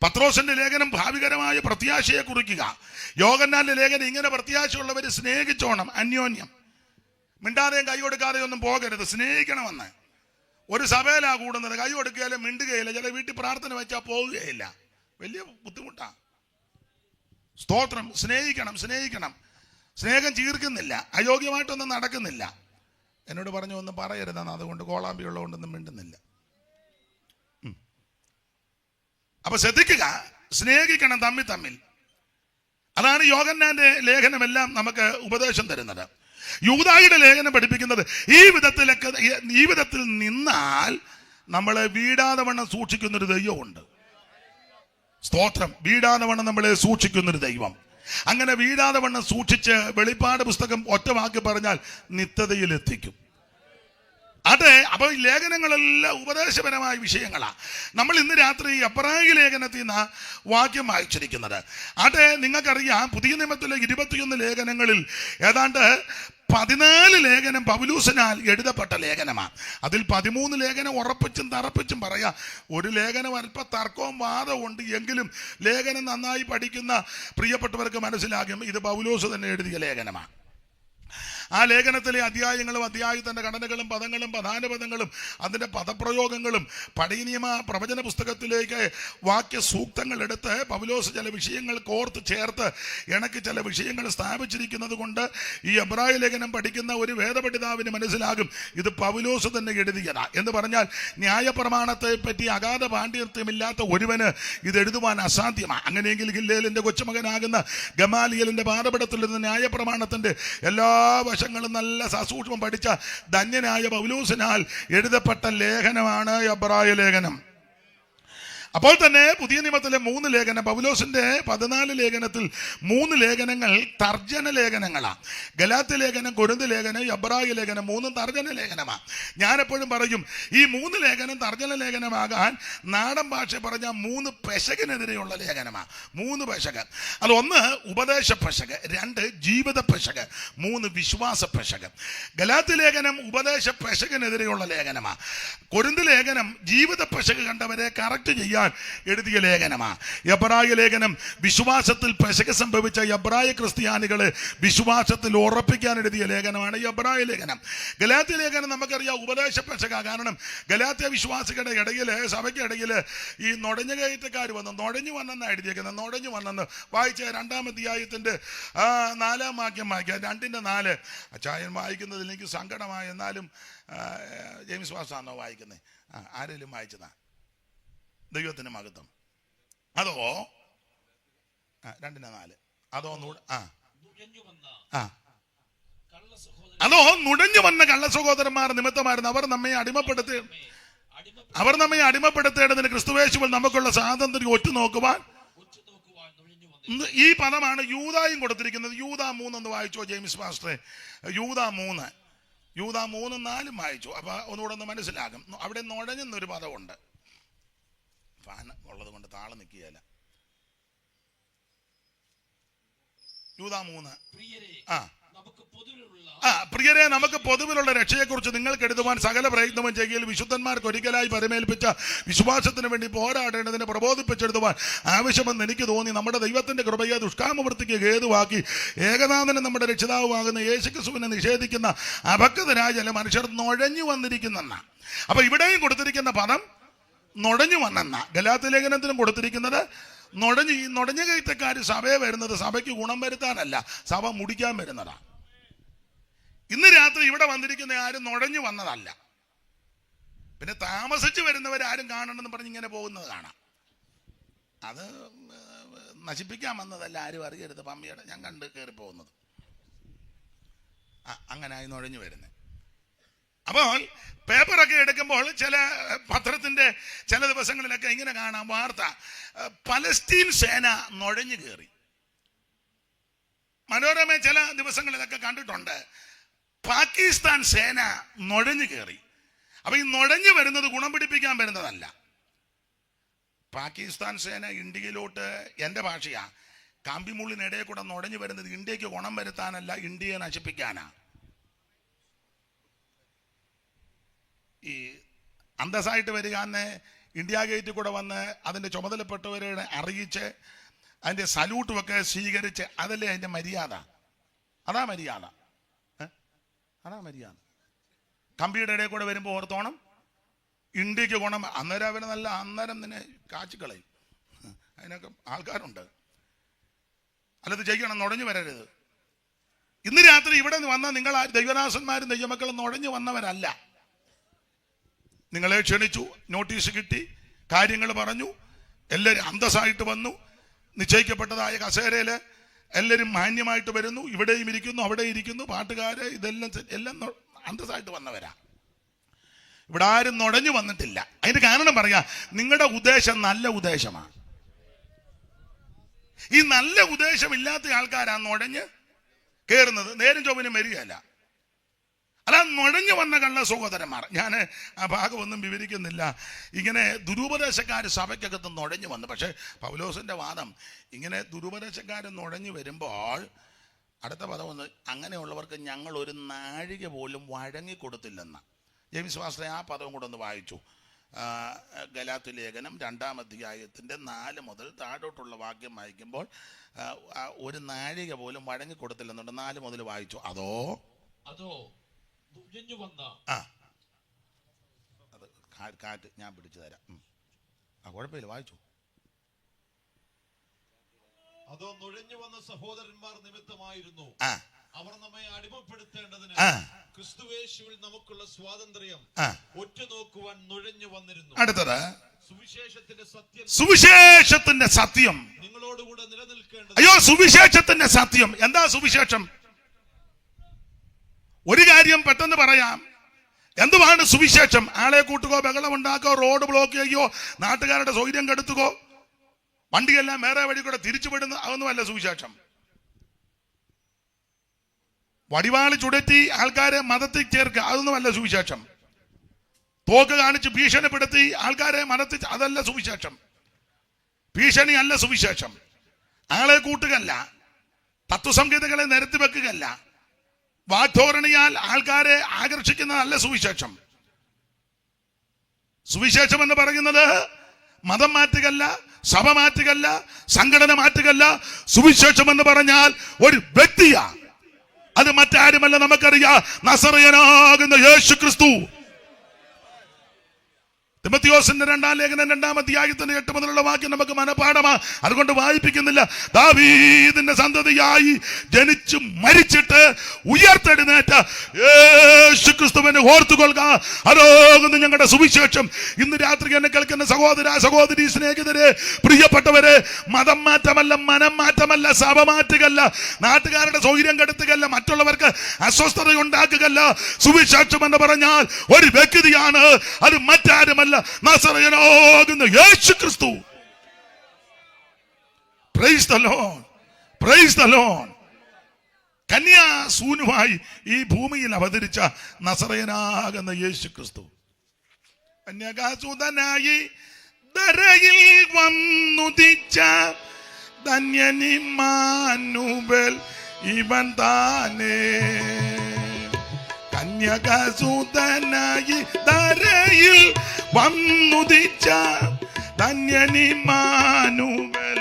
പത്രോസിന്റെ ലേഖനം ഭാവികരമായ പ്രത്യാശയെ കുറിക്കുക. യോഹന്നാന്റെ ലേഖനം ഇങ്ങനെ പ്രത്യാശയുള്ളവർ സ്നേഹിച്ചോണം, അന്യോന്യം. മിണ്ടാതെയും കൈ കൊടുക്കാതെയും ഒന്നും പോകരുത്, സ്നേഹിക്കണമെന്ന്. ഒരു സഭയിലാ കൂടുന്നത്, കൈ കൊടുക്കുകയില്ല, മിണ്ടുകയില്ല, ചില വീട്ടിൽ പ്രാർത്ഥന വെച്ചാൽ പോവുകയില്ല. വലിയ ബുദ്ധിമുട്ടാണ്. സ്തോത്രം. സ്നേഹിക്കണം, സ്നേഹിക്കണം. സ്നേഹം ചീർക്കുന്നില്ല, അയോഗ്യമായിട്ടൊന്നും നടക്കുന്നില്ല. എന്നോട് പറഞ്ഞു ഒന്നും പറയരുതെന്ന്, അതുകൊണ്ട് കോളാമ്പിയുള്ളതുകൊണ്ടൊന്നും മിണ്ടുന്നില്ല. അപ്പൊ ശ്രദ്ധിക്കുക, സ്നേഹിക്കണം തമ്മിൽ തമ്മിൽ. അതാണ് യോഹന്നാന്റെ ലേഖനമെല്ലാം നമുക്ക് ഉപദേശം തരുന്നത്. യൂദായുടെ ലേഖനം പഠിപ്പിക്കുന്നത് ഈ വിധത്തിൽ നിന്നാൽ നമ്മളെ വീടാതെ വണ്ണം സൂക്ഷിക്കുന്നൊരു ദൈവമുണ്ട്. സ്തോത്രം. വീടാതെ വണ്ണം നമ്മളെ സൂക്ഷിക്കുന്നൊരു ദൈവം. അങ്ങനെ വീടാതെ വണ്ണം സൂക്ഷിച്ച് വെളിപ്പാട് പുസ്തകം ഒറ്റ വാക്ക് പറഞ്ഞാൽ നിത്യതയിൽ എത്തിക്കും. അതെ. അപ്പൊ ഈ ലേഖനങ്ങളെല്ലാം ഉപദേശപരമായ വിഷയങ്ങളാണ്. നമ്മൾ ഇന്ന് രാത്രി എബ്രായ ലേഖനത്തിൽ നിന്ന് വാക്യം വായിച്ചിരിക്കുന്നത്. അതെ, നിങ്ങൾക്കറിയാം, പുതിയ നിയമത്തിലെ 21 ലേഖനങ്ങളിൽ ഏതാണ്ട് 14 ലേഖനം പൗലൂസിനാൽ എഴുതപ്പെട്ട ലേഖനമാണ്. അതിൽ 13 ലേഖനം ഉറപ്പിച്ചും തറപ്പിച്ചും പറയാം. ഒരു ലേഖനം അല്പ തർക്കവും വാദവും ഉണ്ട്. എങ്കിലും ലേഖനം നന്നായി പഠിക്കുന്ന പ്രിയപ്പെട്ടവർക്ക് മനസ്സിലാകും ഇത് പൗലോസ് തന്നെ എഴുതിയ ലേഖനമാണ്. ആ ലേഖനത്തിലെ അധ്യായങ്ങളും അധ്യായത്തിൻ്റെ ഘടനകളും പദങ്ങളും പ്രധാന പദങ്ങളും അതിൻ്റെ പദപ്രയോഗങ്ങളും പഴയ നിയമ പ്രവചന പുസ്തകത്തിലേക്ക് വാക്യ സൂക്തങ്ങൾ എടുത്ത് പൗലോസ് ചില വിഷയങ്ങൾ കോർത്ത് ചേർത്ത് ഇണക്കി ചില വിഷയങ്ങൾ സ്ഥാപിച്ചിരിക്കുന്നത് കൊണ്ട് ഈ എബ്രായ ലേഖനം പഠിക്കുന്ന ഒരു വേദപണ്ഡിതാവിന് മനസ്സിലാകും ഇത് പൗലോസ് തന്നെ എഴുതിയതാ എന്ന്. പറഞ്ഞാൽ ന്യായപ്രമാണത്തെ പറ്റി അഗാധ പാണ്ഡിത്യമില്ലാത്ത ഒരുവന് ഇത് എഴുതുവാൻ അസാധ്യമാണ്. അങ്ങനെയെങ്കിൽ ഗില്ലേലിൻ്റെ കൊച്ചുമകനാകുന്ന ഗമാലിയലിൻ്റെ പാഠപഠത്തിൽ നിന്ന് ന്യായപ്രമാണത്തിൻ്റെ എല്ലാ വശങ്ങളും നല്ല സസൂക്ഷ്മം പഠിച്ച ധന്യനായ പൗലോസിനാൽ എഴുതപ്പെട്ട ലേഖനമാണ് എബ്രായ ലേഖനം. അപ്പോൾ തന്നെ പുതിയ നിയമത്തിലെ 3 ലേഖനം, പൗലോസിന്റെ 14 ലേഖനത്തിൽ 3 ലേഖനങ്ങൾ തർജ്ജന ലേഖനങ്ങളാണ്. ഗലാത്യ ലേഖനം, കൊരിന്ത് ലേഖനം, എബ്രായ ലേഖനം, 3 തർജ്ജന ലേഖനമാണ്. ഞാൻ എപ്പോഴും പറയും ഈ 3 ലേഖനം തർജ്ജന ലേഖനമാകാൻ നാടൻ ഭാഷ പറഞ്ഞ 3 പെശകിനെതിരെയുള്ള ലേഖനമാണ്. 3 പെശക്. അത് 1 ഉപദേശ പെശക്, 2 ജീവിത പെശക്, 3 വിശ്വാസ പെശക്. ഗലാത്യ ലേഖനം ഉപദേശ പെശകിനെതിരെയുള്ള ലേഖനമാണ്. കൊരിന്ത് ലേഖനം ജീവിത പെശക് കണ്ടവരെ കറക്റ്റ് ചെയ്യാൻ എഴുതിയ ലേഖനമാണ്. എബ്രായ ലേഖനം വിശ്വാസത്തിൽ പെശക് സംഭവിച്ച എബ്രായ ക്രിസ്ത്യാനികളെ വിശ്വാസത്തിൽ ഉറപ്പിക്കാൻ എഴുതിയ ലേഖനമാണ് എബ്രായ ലേഖനം. ഗലാത്യ ലേഖനം നമുക്കറിയാം ഉപദേശ പെശക. കാരണം ഗലാത്യ വിശ്വാസികളുടെ ഇടയിൽ, സഭയ്ക്കിടയിൽ ഈ നുഴഞ്ഞു കയറ്റക്കാർ നുഴഞ്ഞു വന്നെന്നാണ് എഴുതിയേക്കുന്നത്. നുഴഞ്ഞു വന്നെന്ന് വായിച്ച 2-ാം അധ്യായത്തിന്റെ 4-ാം വാക്യം വായിക്കാം. 2:4. അച്ചായൻ വായിക്കുന്നതിൽ എനിക്ക് സങ്കടമായി. എന്നാലും ജെയിംസ് വാസാണോ വായിക്കുന്നത്? ആരെങ്കിലും വായിച്ചതാ? ദൈവത്തിന് മഹത്വം. അതോ 2:4. അതോ നുഴഞ്ഞു വന്ന കള്ള സഹോദരന്മാർ നിമിത്തമായിരുന്നു അവർ നമ്മെ അടിമപ്പെടുത്തേണ്ടതിന് ക്രിസ്തുവേശുവിൽ നമുക്കുള്ള സ്വാതന്ത്ര്യം ഒറ്റുനോക്കുവാൻ. ഈ പദമാണ് യൂദായും കൊടുത്തിരിക്കുന്നത്. യൂദാ 3 ഒന്ന് വായിച്ചോ ജെയിംസ് മാസ്റ്ററെ. യൂദാ 3:4 വായിച്ചു. അപ്പൊ ഒന്നുകൂടെ ഒന്ന് മനസ്സിലാകും. അവിടെ നുഴഞ്ഞെന്നൊരു പദമുണ്ട്. ഫാൻ ഉള്ളത് കൊണ്ട് താളം നിൽക്കുകയല്ല. യൂദാ 3. പ്രിയരെ, നമുക്ക് പൊതുവിലുള്ള രക്ഷയെക്കുറിച്ച് നിങ്ങൾക്ക് എഴുതുവാൻ സകല പ്രയത്നവും ചെയ്യൽ വിശുദ്ധന്മാർക്ക് ഒരിക്കലായി പരമേൽപ്പിച്ച വിശ്വാസത്തിന് വേണ്ടി പോരാടേണ്ടതിനെ പ്രബോധിപ്പിച്ചെഴുതുവാൻ ആവശ്യമെന്ന് എനിക്ക് തോന്നി. നമ്മുടെ ദൈവത്തിന്റെ കൃപയെ ദുഷ്കാമവൃത്തിക്ക് ഹേതുവാക്കി ഏകനാഥനും നമ്മുടെ രക്ഷിതാവുമാകുന്ന യേശുക്രിസ്തുവിനെ നിഷേധിക്കുന്ന അഭക്തരായ ചില മനുഷ്യർ നുഴഞ്ഞു വന്നിരിക്കുന്നെന്ന. അപ്പൊ ഇവിടെയും കൊടുത്തിരിക്കുന്ന പദം നുഴഞ്ഞു വന്നെന്ന. ഗലാത്യ ലേഖനത്തിനും കൊടുത്തിരിക്കുന്നത് നുഴഞ്ഞു കയറ്റക്കാർ സഭയെ വരുന്നത് സഭയ്ക്ക് ഗുണം വരുത്താനല്ല, സഭ മുടിക്കാൻ വരുന്നതാണ്. ഇന്ന് രാത്രി ഇവിടെ വന്നിരിക്കുന്ന ആരും നുഴഞ്ഞു വന്നതല്ല. പിന്നെ താമസിച്ച് വരുന്നവരാരും കാണണമെന്ന് പറഞ്ഞ് ഇങ്ങനെ പോകുന്നത് കാണാം. അത് നശിപ്പിക്കാൻ വന്നതല്ല, ആരും അറിയരുത്. പമ്മിയുടെ ഞാൻ കണ്ട് കയറി പോകുന്നത് അങ്ങനായി നുഴഞ്ഞു വരുന്നത്. അപ്പോൾ പേപ്പറൊക്കെ എടുക്കുമ്പോൾ ചില പത്രത്തിൻ്റെ ചില ദിവസങ്ങളിലൊക്കെ ഇങ്ങനെ കാണാം വാർത്ത, പലസ്തീൻ സേന നുഴഞ്ഞു കയറി. മനോരമ ചില ദിവസങ്ങളിലൊക്കെ കണ്ടിട്ടുണ്ട് പാകിസ്ഥാൻ സേന നുഴഞ്ഞു കയറി. അപ്പൊ ഈ നുഴഞ്ഞു വരുന്നത് ഗുണം പിടിപ്പിക്കാൻ വരുന്നതല്ല. പാകിസ്ഥാൻ സേന ഇന്ത്യയിലോട്ട്, എൻ്റെ ഭാഷയാ, കാമ്പിമുള്ളിനിടയിൽ കൂടെ നുഴഞ്ഞു വരുന്നത് ഇന്ത്യക്ക് ഗുണം വരുത്താനല്ല, ഇന്ത്യയെ നശിപ്പിക്കാനാ. ഈ അന്തസ്സായിട്ട് വരിക എന്ന് ഇന്ത്യ ഗേറ്റിൽ കൂടെ വന്ന് അതിൻ്റെ ചുമതലപ്പെട്ടവരെ അറിയിച്ച് അതിൻ്റെ സല്യൂട്ടുമൊക്കെ സ്വീകരിച്ച്, അതല്ലേ അതിൻ്റെ മര്യാദ. അതാ മര്യാദ. കമ്പിയുടെ ഇടയിൽ കൂടെ വരുമ്പോൾ ഓർത്തോണം, ഇന്ത്യക്ക് ഗുണം. അന്നേരം നിന്നെ കാച്ചിക്കളയും. അതിനൊക്കെ ആൾക്കാരുണ്ട്. അല്ലത് ചെയ്യണം, നുഴഞ്ഞു വരരുത്. ഇന്ന് രാത്രി ഇവിടെ വന്നാൽ നിങ്ങൾ ദൈവദാസന്മാരും ദൈവമക്കളും നുഴഞ്ഞു വന്നവരല്ല. നിങ്ങളെ ക്ഷണിച്ചു, നോട്ടീസ് കിട്ടി, കാര്യങ്ങൾ പറഞ്ഞു, എല്ലാവരും അന്തസ്സായിട്ട് വന്നു. നിശ്ചയിക്കപ്പെട്ടതായ കസേരയിൽ എല്ലാവരും മാന്യമായിട്ട് വരുന്നു. ഇവിടെയും ഇരിക്കുന്നു, അവിടെ ഇരിക്കുന്നു, പാട്ടുകാര്, എല്ലാം അന്തസ്സായിട്ട് വന്നവരാ. ഇവിടെ ആരും നുഴഞ്ഞു വന്നിട്ടില്ല. അതിന്റെ കാരണം പറയാ, നിങ്ങളുടെ ഉദ്ദേശം നല്ല ഉദ്ദേശമാണ്. ഈ നല്ല ഉദ്ദേശമില്ലാത്ത ആൾക്കാരാണ് നുഴഞ്ഞ് കയറുന്നത്. നേരും ചൊവ്വനും വരികയല്ല. അല്ല, നുഴഞ്ഞു വന്ന കള്ള സഹോദരന്മാർ, ഞാൻ ആ ഭാഗമൊന്നും വിവരിക്കുന്നില്ല. ഇങ്ങനെ ദുരുപദേശക്കാർ സഭയ്ക്കകത്ത് നുഴഞ്ഞു വന്നു. പക്ഷേ പൗലോസിന്റെ വാദം, ഇങ്ങനെ ദുരുപദേശക്കാർ നുഴഞ്ഞു വരുമ്പോൾ അടുത്ത പദം ഒന്ന്, അങ്ങനെയുള്ളവർക്ക് ഞങ്ങൾ ഒരു നാഴിക പോലും വഴങ്ങിക്കൊടുത്തില്ലെന്ന. ജെയിംസ് പാസ്റ്റർ ആ പദവും കൂടെ ഒന്ന് വായിച്ചു. ഗലാത്യ ലേഖനം 2-ാം അധ്യായത്തിൻ്റെ 4 മുതൽ താഴോട്ടുള്ള വാക്യം വായിക്കുമ്പോൾ ഒരു നാഴിക പോലും വഴങ്ങിക്കൊടുത്തില്ലെന്നുണ്ട്. 4 മുതൽ വായിച്ചു. അതോ അത് കാറ്റ് ഞാൻ പിടിച്ചു തരാം. കുഴപ്പമില്ല, വായിച്ചു. അതോ നുഴഞ്ഞു വന്ന സഹോദരന്മാർ നിമിത്തമായിരുന്നു. അവർ നമ്മെ അടിമപ്പെടുത്തേണ്ടതിന് ക്രിസ്തുയേശുവിൽ നമുക്കുള്ള സ്വാതന്ത്ര്യം ഒറ്റുനോക്കുവാൻ നുഴഞ്ഞു വന്നിരുന്നു. അടുത്തത്, സുവിശേഷത്തിന്റെ സത്യം നിങ്ങളോടുകൂടെ നിലനിൽക്കേണ്ടത്. അയ്യോ, സുവിശേഷത്തിന്റെ സത്യം. എന്താ സുവിശേഷം? ഒരു കാര്യം പെട്ടെന്ന് പറയാം. എന്തുവാണ് സുവിശേഷം? ആളെ കൂട്ടുകയോ, ബഹളം ഉണ്ടാക്കോ, റോഡ് ബ്ലോക്ക് ചെയ്യുകയോ, നാട്ടുകാരുടെ സൗകര്യം കെടുത്തുകയോ, വണ്ടിയെല്ലാം വേറെ വഴി കൂടെ തിരിച്ചുവിടുന്ന, അതൊന്നുമല്ല സുവിശേഷം. വടിവാള് ചുടറ്റി ആൾക്കാരെ മതത്തിൽ ചേർക്കുക, അതൊന്നുമല്ല സുവിശേഷം. തോക്ക് കാണിച്ച് ഭീഷണിപ്പെടുത്തി ആൾക്കാരെ മതത്തിൽ, അതല്ല സുവിശേഷം. ഭീഷണി അല്ല സുവിശേഷം. ആളെ കൂട്ടുകയല്ല, തത്വസംഹിതകളെ നിരത്തി വെക്കുകയല്ല, വാഗ്ധോരണിയാൽ ആൾക്കാരെ ആകർഷിക്കുന്നതല്ല സുവിശേഷം. സുവിശേഷം എന്ന് പറയുന്നത് മതം മാറ്റുകയല്ല, സഭ മാറ്റുകയല്ല, സംഘടന മാറ്റുകയല്ല. സുവിശേഷം എന്ന് പറഞ്ഞാൽ ഒരു വ്യക്തിയാ. അത് മറ്റാരുമല്ല, നമുക്കറിയാം, നസറയനാകുന്ന യേശു ക്രിസ്തു. തിമോഥെയോസിന്റെ 2-ാം ലേഖനം 2-ാം അധ്യായത്തിന്റെ 8 മുതലുള്ള വാക്യം നമുക്ക് മനപാഠമാ. അതുകൊണ്ട് വായിപ്പിക്കുന്നില്ല. ദാവീദിന്റെ സന്തതിയായി ജനിച്ചു മരിച്ചിട്ട് ഉയർത്തെഴുന്നേറ്റ യേശു ക്രിസ്തുവിനെ ഓർത്തുകൊള്ളുക. അതാകുന്നു ഞങ്ങളുടെ സുവിശേഷം. ഇന്ന് രാത്രി എന്നെ കേൾക്കുന്ന സഹോദര, സഹോദരി, സ്നേഹിതരെ, പ്രിയപ്പെട്ടവരെ, മതം മാറ്റമല്ല, മനം മാറ്റമല്ല, സഭ മാറ്റുകയല്ല, നാട്ടുകാരുടെ സൗകര്യം കെടുത്തുകയല്ല, മറ്റുള്ളവർക്ക് അസ്വസ്ഥത ഉണ്ടാക്കുകയല്ല. സുവിശേഷം എന്ന് പറഞ്ഞാൽ ഒരു വ്യക്തിയാണ്. അത് മറ്റാരുമല്ല, നസറയനാകുന്ന Yesu Kristu. Praise the lord, praise the lord. കന്യാസൂനുമായി ഈ ഭൂമിയിൽ അവതരിച്ച നസറയനാകുന്ന യേശു ക്രിസ്തു കന്യകാസൂതനായി ധരയിൽ വന്നുദിച്ച ധന്യനിമ്മാനുവേൽ ഇവൻ താനേ. കന്യകാസൂതനായി ധരയിൽ വന്നുദിച്ച ധന്യനിമ്മാനുവേൽ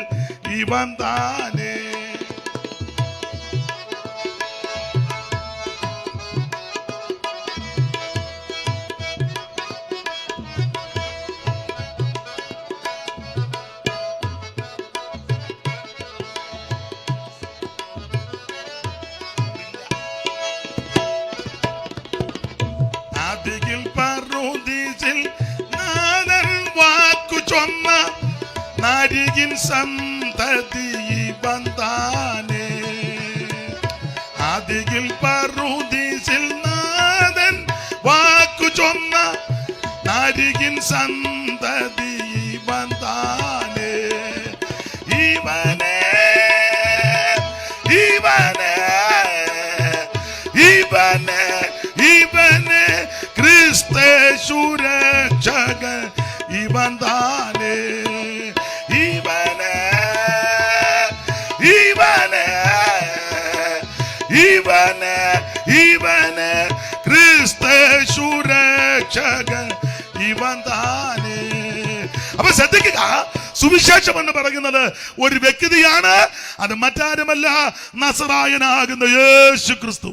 ഇവൻ താനേ. നാരികിൻ സന്തതി ബന്ധാനേ. ആദികിൽ പറുദീസിൽ നാഥൻ വാക്കു ചൊന്ന നാരികിൻ സന്തതി ബന്ധാനേ. ഇവനെ ഇവനെ ഇവനെ ഇവനെ ക്രിസ്തേശു രക്ഷകൻ ഇവൻ താനേ. ഇവനെ ഇവനെ ഇവനെ ഇവനെ ക്രിസ്തേശു രക്ഷകൻ ഇവൻ താനേ. അപ്പൊ ശ്രദ്ധിക്കുക, സുവിശേഷം എന്ന് പറയുന്നത് ഒരു വ്യക്തിയാണ്. അത് മറ്റാരുമല്ല, നസറായനാകുന്ന യേശു ക്രിസ്തു.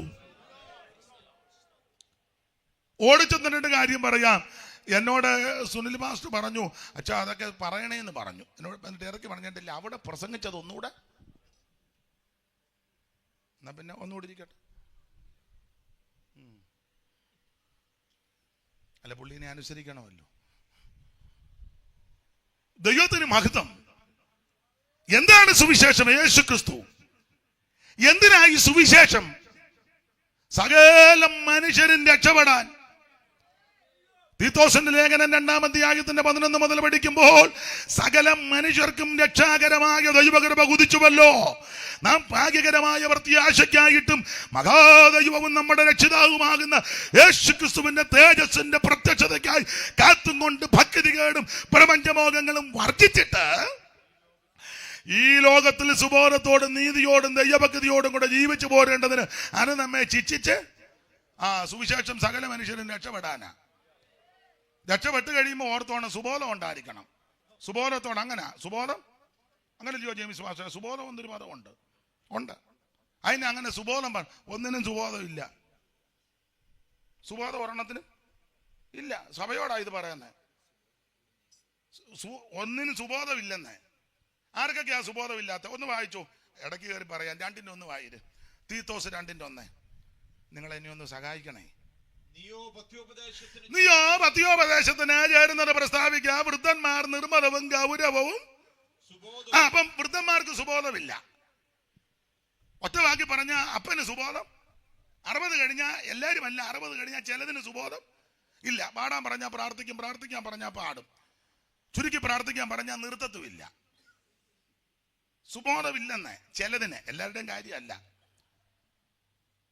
ഓടിച്ചെന്നിട്ട് കാര്യം പറയാം. എന്നോട് സുനിൽ മാസ്റ്റർ പറഞ്ഞു, അച്ഛാ അതൊക്കെ പറയണേന്ന് പറഞ്ഞു. എന്നോട് എന്നിട്ട് ഇറക്കി പറഞ്ഞിട്ടില്ല, അവിടെ പ്രസംഗിച്ചത് ഒന്നുകൂടെ, എന്നാ പിന്നെ ഒന്നുകൂടി ഇരിക്കട്ടെ. അല്ല, പുള്ളിനെ അനുസരിക്കണമല്ലോ. ദൈവത്തിന് മഹത്വം. എന്താണ് സുവിശേഷം? യേശു ക്രിസ്തു. എന്തിനായി സുവിശേഷം? സകല മനുഷ്യരും രക്ഷപ്പെടാൻ. തീത്തോസിന്റെ ലേഖനം 2-ാം അധ്യായത്തിന്റെ 11 മുതൽ പഠിക്കുമ്പോൾ സകല മനുഷ്യർക്കും രക്ഷാകരമായ ദൈവകൃപ ഉദിച്ചുവല്ലോ. നാം ഭാഗ്യകരമായ പ്രത്യാശയ്ക്കായിട്ടും മഹാദൈവവും നമ്മുടെ രക്ഷിതാവുമാകുന്ന യേശുക്രിസ്തുവിന്റെ തേജസ്സിന്റെ പ്രത്യക്ഷതയ്ക്കായി കാത്തും കൊണ്ട് ഭക്തികേടും പ്രപഞ്ചമോഹങ്ങളും വർജിച്ചിട്ട് ഈ ലോകത്തിൽ സുബോധത്തോടും നീതിയോടും ദൈവഭക്തിയോടും കൂടെ ജീവിച്ചു പോരേണ്ടതിന് അത് നമ്മെ ശിക്ഷിച്ച് സുവിശേഷം സകല മനുഷ്യരും രക്ഷപ്പെടാനാ. രക്ഷപ്പെട്ട് കഴിയുമ്പോൾ ഓർത്തോണം, സുബോധം ഉണ്ടായിരിക്കണം. സുബോധത്തോടെ സുബോധം അങ്ങനെ ജെയിംസ് മാസ്റ്റർ, സുബോധം എന്നൊരു മതമുണ്ട്, ഉണ്ട്. അതിന് അങ്ങനെ സുബോധം ഒന്നിനും സുബോധമില്ല. സുബോധം ഒരെണ്ണത്തിനും ഇല്ല. സഭയോടാ ഇത് പറയുന്നത്. ഒന്നിനും സുബോധമില്ലെന്നേ. ആർക്കൊക്കെയാ സുബോധമില്ലാത്ത? ഒന്ന് വായിച്ചു, ഇടയ്ക്ക് കയറി പറയാം. 2:1 വായിര്. തീത്തോസ് 2:1. നിങ്ങളെന്നെ ഒന്ന് സഹായിക്കണേ. നീയോ പത്യോപദേശത്തിന് ചേരുന്നത് പ്രസ്താവിക്കുക. വൃദ്ധന്മാർ നിർമ്മലവും ഗൗരവവും. അപ്പം വൃദ്ധന്മാർക്ക് സുബോധമില്ല. ഒറ്റ വാക്കി പറഞ്ഞ അപ്പന് സുബോധം. 60 കഴിഞ്ഞാൽ എല്ലാവരും അല്ല, 60 കഴിഞ്ഞാൽ ചിലതിന് സുബോധം ഇല്ല. പാടാൻ പറഞ്ഞാൽ പ്രാർത്ഥിക്കും, പ്രാർത്ഥിക്കാൻ പറഞ്ഞാൽ പാടും, ചുരുക്കി പ്രാർത്ഥിക്കാൻ പറഞ്ഞാൽ നിർത്തത്തുമില്ല. സുബോധമില്ലെന്ന് ചിലതിന്, എല്ലാവരുടെയും കാര്യമല്ല.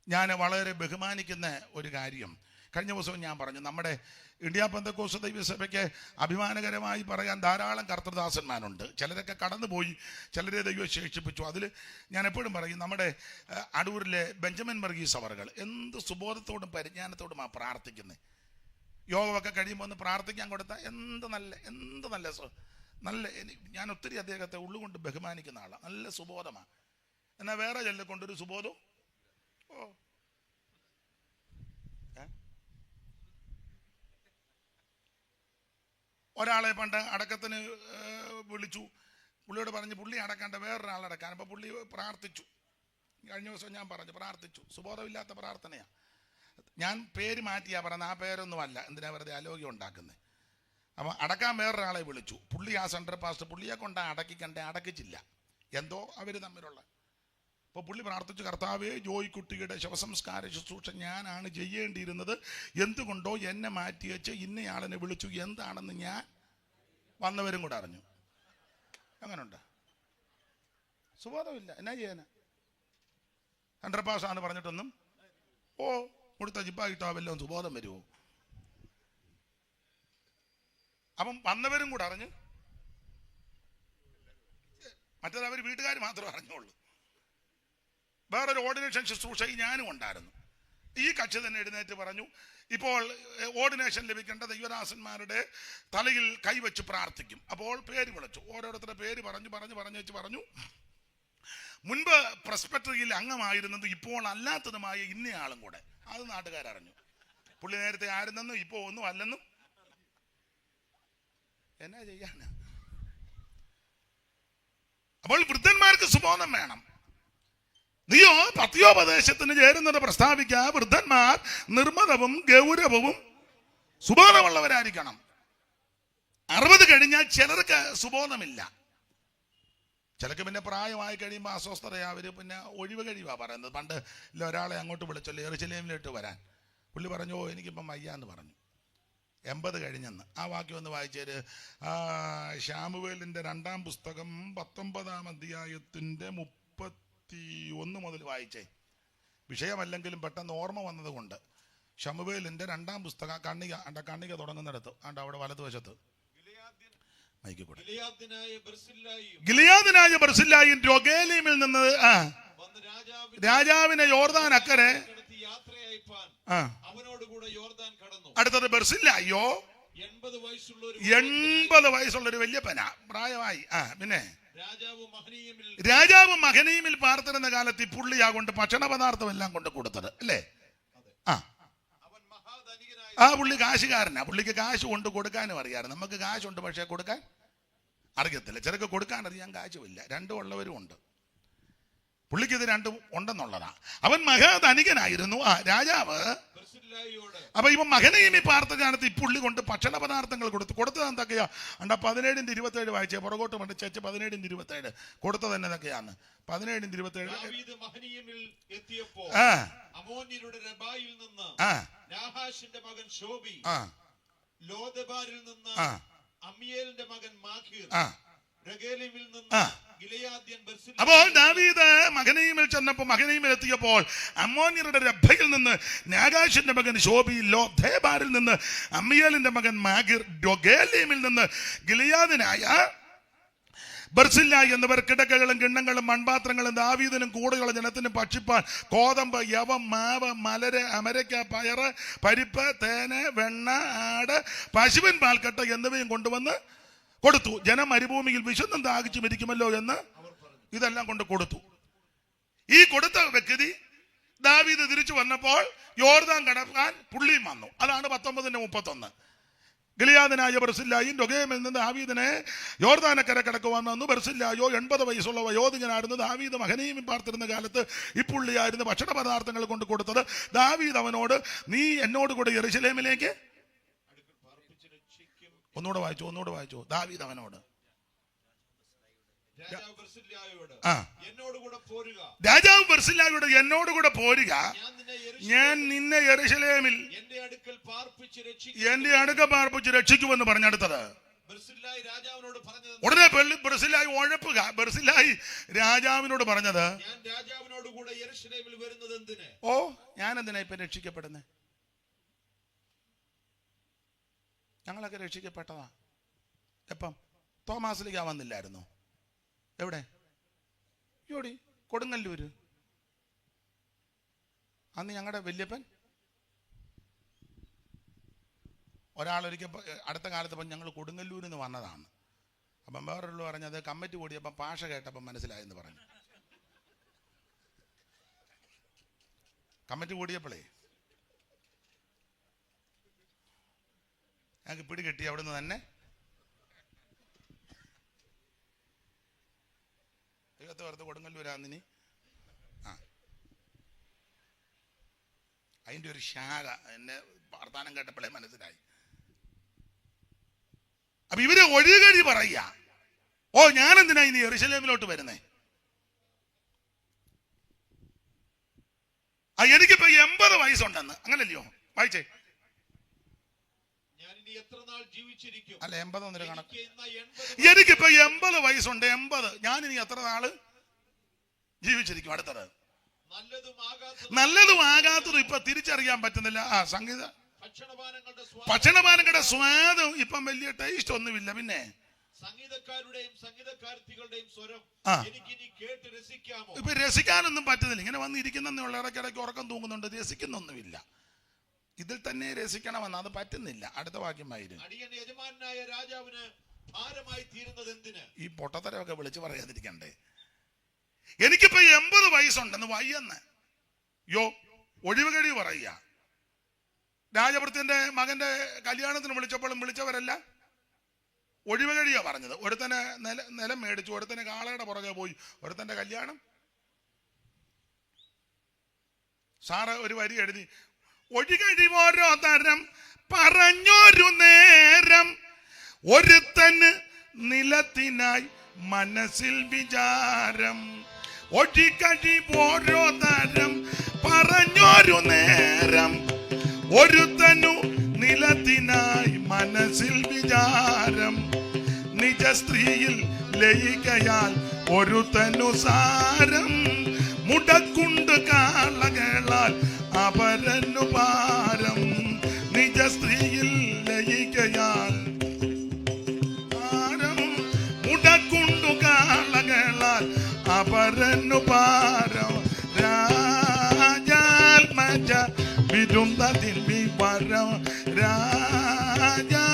ഞാൻ വളരെ ബഹുമാനിക്കുന്ന ഒരു കാര്യം കഴിഞ്ഞ ദിവസവും ഞാൻ പറഞ്ഞു, നമ്മുടെ ഇന്ത്യ പെന്തക്കോസ്ത് ദൈവസഭയ്ക്ക് അഭിമാനകരമായി പറയാൻ ധാരാളം കർത്തൃദാസന്മാരുണ്ട്. ചിലരൊക്കെ കടന്നുപോയി, ചിലരെ ദൈവം ശേഷിപ്പിച്ചു. അതിൽ ഞാൻ എപ്പോഴും പറയും, നമ്മുടെ അടൂരിലെ ബെഞ്ചമിൻ വർഗീസ് അവറുകൾ എന്ത് സുബോധത്തോടും പരിജ്ഞാനത്തോടും പ്രാർത്ഥിക്കുന്നത്. യോഗമൊക്കെ കഴിയുമ്പോൾ ഒന്ന് പ്രാർത്ഥിക്കാൻ കൊടുത്താൽ എന്ത് നല്ല ഞാൻ ഒത്തിരി അദ്ദേഹത്തെ ഉള്ളുകൊണ്ട് ബഹുമാനിക്കുന്ന ആളാണ്. നല്ല സുബോധമാണ്. എന്നാൽ വേറെ ചിലരെ കൊണ്ടൊരു സുബോധം ഒരാളെ പണ്ട് അടക്കത്തിന് വിളിച്ചു. പുള്ളിയോട് പറഞ്ഞ് പുള്ളി അടക്കാണ്ട് വേറൊരാളടക്കാൻ. അപ്പോൾ പുള്ളി പ്രാർത്ഥിച്ചു. കഴിഞ്ഞ ദിവസം ഞാൻ പറഞ്ഞു, പ്രാർത്ഥിച്ചു. സുബോധമില്ലാത്ത പ്രാർത്ഥനയാണ്. ഞാൻ പേര് മാറ്റിയാ പറഞ്ഞത്, ആ പേരൊന്നുമല്ല. എന്തിനാ വെറുതെ അലോഗ്യം ഉണ്ടാക്കുന്നത്. അപ്പം അടക്കാൻ വേറൊരാളെ വിളിച്ചു. പുള്ളി ആ സെൻട്രൽ പാസ്റ്റ് പുള്ളിയെ കൊണ്ട് അടക്കിച്ചില്ല. എന്തോ അവർ തമ്മിലുള്ള. അപ്പോൾ പുള്ളി പ്രാർത്ഥിച്ചു, കർത്താവേ, ജോയിക്കുട്ടിയുടെ ശവസംസ്കാര ശുശ്രൂഷ ഞാനാണ് ചെയ്യേണ്ടിയിരുന്നത്. എന്തുകൊണ്ടോ എന്നെ മാറ്റി വെച്ച് ഇന്നയാളെന്നെ വിളിച്ചു. എന്താണെന്ന് ഞാൻ വന്നവരും കൂടെ അറിഞ്ഞു. അങ്ങനെയുണ്ട്. സുബോധമില്ല. എന്നാ ചെയ്യാനാ? സെൻട്രൽ പാസ്സാണ് പറഞ്ഞിട്ടൊന്നും കൊടുത്ത ജിപ്പായിട്ടോ വല്ലതും സുബോധം വരുമോ? അപ്പം വന്നവരും കൂടെ അറിഞ്ഞ്, മറ്റേത് അവർ വീട്ടുകാർ മാത്രമേ അറിഞ്ഞുള്ളൂ. വേറൊരു ഓർഡിനേഷൻ ശുശ്രൂഷയിൽ ഞാനും ഉണ്ടായിരുന്നു. ഈ കക്ഷി തന്നെ എഴുന്നേറ്റ് പറഞ്ഞു, ഇപ്പോൾ ഓർഡിനേഷൻ ലഭിക്കേണ്ട ദൈവദാസന്മാരുടെ തലയിൽ കൈവച്ച് പ്രാർത്ഥിക്കും. അപ്പോൾ പേര് വിളിച്ചു. ഓരോരുത്തരുടെ പേര് പറഞ്ഞു. മുൻപ് പ്രസ്പെക്ടറിയിൽ അംഗമായിരുന്നത് ഇപ്പോൾ അല്ലാത്തതുമായ ഇന്നയാളും കൂടെ. അത് നാട്ടുകാരറിഞ്ഞു. പുള്ളി നേരത്തെ ആയിരുന്നെന്നും ഇപ്പോൾ ഒന്നും അല്ലെന്നും. എന്നാ ചെയ്യാനാ? അപ്പോൾ വൃദ്ധന്മാർക്ക് സുബോധം വേണം. നീയോ പത്യോപദേശത്തിന് ചേരുന്നത് പ്രസ്താവിക്കുക. വൃദ്ധന്മാർ നിർമ്മലവും ഗൗരവവും സുബോധമുള്ളവരായിരിക്കണം. 60 കഴിഞ്ഞാൽ ചിലർക്ക് സുബോധമില്ല. ചിലക്ക് പിന്നെ പ്രായമായി കഴിയുമ്പോൾ അസ്വസ്ഥതയാ. അവർ പിന്നെ ഒഴിവ് കഴിയുവാ പറയുന്നത്. പണ്ട് ഒരാളെ അങ്ങോട്ട് വിളിച്ചല്ലോ, യെരുശലേമിലോട്ട് വരാൻ. പുള്ളി പറഞ്ഞു, എനിക്കിപ്പം വയ്യാന്ന് പറഞ്ഞു. 80 കഴിഞ്ഞെന്ന്. ആ വാക്യം ഒന്ന് വായിച്ചേര്. ശാമുവേലിന്റെ 2-ാം പുസ്തകം 19-ാം അധ്യായത്തിന്റെ 31 മുതൽ വായിച്ചേ. വിഷയമല്ലെങ്കിലും പെട്ടെന്ന് ഓർമ്മ വന്നത് കൊണ്ട്. ശമൂവേലിന്റെ 2-ാം പുസ്തകം കണ്ണിക തുടങ്ങുന്നിടത്ത് അവിടെ വലതുവശത്ത് ഗിലിയാദിനായ ബർസില്ലായും രൊഗേലീമിൽ നിന്ന് രാജാവിനെ യോർദാൻ അക്കരെ. അടുത്തത് ബർസില്ലായോ 80 വയസ്സുള്ള ഒരു വല്യപ്പന പ്രായമായി. പിന്നെ രാജാവ് മഹനീമിൽ പാർത്തിരുന്ന കാലത്ത് ഈ പുള്ളിയാ കൊണ്ട് ഭക്ഷണ പദാർത്ഥം എല്ലാം കൊണ്ട് കൊടുത്തത് അല്ലേ? പുള്ളി കാശുകാരനാ. പുള്ളിക്ക് കാശ് കൊണ്ട് കൊടുക്കാനും അറിയാറ്. നമുക്ക് കാശുണ്ട്, പക്ഷെ കൊടുക്കാൻ അറിയത്തില്ല. ചിലക്ക് കൊടുക്കാൻ അറിയാൻ കാശുമില്ല. രണ്ടും ഉള്ളവരും ഉണ്ട്. പുള്ളിക്ക് ഇത് രണ്ടും ഉണ്ടെന്നുള്ളതാ. അവൻ മഹാധനികനായിരുന്നു രാജാവ്. അപ്പൊ ഇവൻ മകനെയും ഈ പാർത്ത കാലത്ത് ഈ പുള്ളി കൊണ്ട് ഭക്ഷണ പദാർത്ഥങ്ങൾ കൊടുത്തത് എന്തൊക്കെയാ? 17:27 വായിച്ചേ. പുറകോട്ട് വേണ്ട ചേച്ചി. 17:27 കൊടുത്തത് തന്നെ എന്തൊക്കെയാന്ന്? 17:27 അമ്മോന്യരുടെ രബായിൽ നിന്ന് നാഹാശിന്റെ മകൻ ശോബി, ലോദബാരിൽ നിന്ന് അമ്മിയേലിന്റെ മകൻ മാഖീർ, രഗേലിമിൽ നിന്ന് ഗിലെയാദ്യൻ ബർസില്ലായി. അപ്പോൾ ദാവീദ് മഹനയീമിൽ ചെന്നപ്പോൾ, മഹനയീമിൽ എത്തിയപ്പോൾ അമ്മോന്യരുടെ രബ്ബയിൽ നിന്ന് നാഹാശിന്റെ മകൻ ശോബി, ലോദബാരിൽ നിന്ന് അമ്മിയേലിന്റെ മകൻ മാഖീർ, രഗേലിമിൽ നിന്ന് ഗിലെയാദിനായ ബർസില്ലായി എന്നിവർ കിടക്കകളും കിണ്ണങ്ങളും മൺപാത്രങ്ങളും ദാവീദിനും കൂടുകള ജനത്തിനും ഭക്ഷിപ്പാൻ കോതമ്പ്, യവം, മാവ്, മലര്, അമരക്ക, പയറ്, പരിപ്പ്, തേന്, വെണ്ണ, ആട്, പശുവിൻ പാൽക്കട്ട എന്നിവയും കൊണ്ടുവന്ന് കൊടുത്തു. ജനം മരുഭൂമിയിൽ വിശുദ്ധം ദാഹിച്ചു മരിക്കുമല്ലോ എന്ന് ഇതെല്ലാം കൊണ്ട് കൊടുത്തു. ഈ കൊടുത്ത വ്യക്തി ദാവീദ് തിരിച്ചു വന്നപ്പോൾ യോർദാൻ കടക്കാൻ പുള്ളിയും വന്നു. അതാണ് 19:31. ഗിലെയാദിനായ ബർസില്ലായും രൊഗേമിൽ നിന്ന് ദാവീദിനെ യോർദാനക്കര കടക്കുവാൻ വന്നു. ബർസില്ലായോ 80 വയസ്സുള്ള വയോധികനായിരുന്നു. ദാവീദ് മഹനയീമിൽ പാർത്തിരുന്ന കാലത്ത് ഈ പുള്ളിയായിരുന്നു ഭക്ഷണ പദാർത്ഥങ്ങൾ കൊണ്ട് കൊടുത്തത്. ദാവീദ് അവനോട്, നീ എന്നോട് കൂടെ യെരൂശലേമിലേക്ക് ഒന്നുകൂടെ വായിച്ചോ. ദാവീദ് അവനോട് രാജാവ് ബർസില്ലായോട് എന്നോടുകൂടെ പോരുക, ഞാൻ നിന്നെ യെരൂശലേമിൽ എന്റെ അടുക്കൽ പാർപ്പിച്ച് രക്ഷിക്കുമെന്ന് പറഞ്ഞെടുത്തത്. ഉടനെ ബർസില്ലായി ഉഴപ്പുക. ബർസില്ലായി രാജാവിനോട് പറഞ്ഞത്, ഞാൻ എന്തിനാ ഇപ്പൊ രക്ഷിക്കപ്പെടുന്നേ? ഞങ്ങളൊക്കെ രക്ഷിക്കപ്പെട്ടതാ. എപ്പം? തോമാസിലേക്ക് വന്നില്ലായിരുന്നു. എവിടെ? യോടി കൊടുങ്ങല്ലൂര്. അന്ന് ഞങ്ങളുടെ വല്യപ്പൻ ഒരാളൊരിക്കൽ അടുത്ത കാലത്ത് ഇപ്പം ഞങ്ങൾ കൊടുങ്ങല്ലൂരിൽ നിന്ന് വന്നതാണ്. അപ്പം വേറൊരു പറഞ്ഞത് കമ്മിറ്റി കൂടിയപ്പം ഭാഷ കേട്ടപ്പം മനസ്സിലായെന്ന് പറഞ്ഞു. കമ്മിറ്റി കൂടിയപ്പോഴേ ഞങ്ങൾക്ക് പിടി കിട്ടി. അവിടുന്ന് തന്നെ ദൈവത്തെ കൊടുങ്ങല്ലൂരാന്നിനി. അതിൻ്റെ ഒരു ശാഖ എന്നെ വർത്താനം കേട്ടപ്പോഴേ മനസ്സിലായി. അപ്പൊ ഇവര് ഒഴുകഴി പറയുക, ഞാനെന്തിനാ ഇനി യെരൂശലേമിലോട്ട് വരുന്നേ? എനിക്കിപ്പോ 80 വയസ്സുണ്ടെന്ന്. അങ്ങനല്ലയോ? വായിച്ചേ. അല്ല 80 ഒന്നൊരു കണക്ക്. എനിക്കിപ്പോ 80 വയസ്സുണ്ട്. 80. ഞാനിനി എത്ര നാള് ജീവിച്ചിരിക്കും? അടുത്തത് നല്ലതും ആകാത്തതും ഇപ്പൊ തിരിച്ചറിയാൻ പറ്റുന്നില്ല. സംഗീത ഭക്ഷണപാനങ്ങളുടെ സ്വാദും ഇപ്പം വലിയ ടേസ്റ്റ് ഒന്നുമില്ല. പിന്നെ സംഗീതക്കാരുടെയും സംഗീതക്കാർത്തികളുടെയും സ്വരം എനിക്കിനി കേട്ട് രസിക്കാമോ? ഇപ്പൊ രസിക്കാനൊന്നും പറ്റുന്നില്ല. ഇങ്ങനെ വന്നിരിക്കുന്നുള്ള ഇടയ്ക്കിടയ്ക്ക് ഉറക്കം തൂങ്ങുന്നുണ്ട്. രസിക്കുന്നൊന്നുമില്ല. ഇതിൽ തന്നെ രസിക്കണമെന്ന് അത് പറ്റുന്നില്ല. അടുത്ത വാക്യമായിരുന്നു, യജമാനായ രാജാവിന് ഭാരമായി തീരുന്നത് എന്തിന്? ഈ പൊട്ടത്തരമൊക്കെ വിളിച്ചു പറയാതിരിക്കണ്ടേ? എനിക്കിപ്പോ 80 വയസ്സുണ്ടെന്ന് വയ്യെന്ന് ഒഴിവുകഴി പറയുക. രാജഭൃത്യന്റെ മകന്റെ കല്യാണത്തിന് വിളിച്ചപ്പോഴും വിളിച്ചവരല്ല ഒഴിവുകഴിയാ പറഞ്ഞത്. ഒരുത്തനെ നിലം മേടിച്ചു, ഒരുത്തനെ കാളയുടെ പുറകെ പോയി, ഒരുത്തന്റെ കല്യാണം. സാറ് ഒരു വരി എഴുതി, ഒഴികഴി ഓരോ തരം പറഞ്ഞൊരു നേരം ഒരുത്തന് നിലത്തിനായി മനസ്സിൽ വിചാരം. ഒഴികഴി ഓരോ തരം പറഞ്ഞൊരു നേരം ഒരുത്തനു നിലത്തിനായി മനസ്സിൽ വിചാരം. നിജ സ്ത്രീയിൽ ലയിക്കയാൽ ഒരുത്തനു സാരം. മുടക്കുണ്ട് കാളകളാൽ അപരനു പാരം. നിജ സ്ത്രീയിൽ ലയിക്കയാൽ പാരം. മുടക്കുണ്ടു കാളകളാൽ അപരനു പാരം. രാജാൽ മജ വിരുന്നതിൽ വിവരം. രാജാ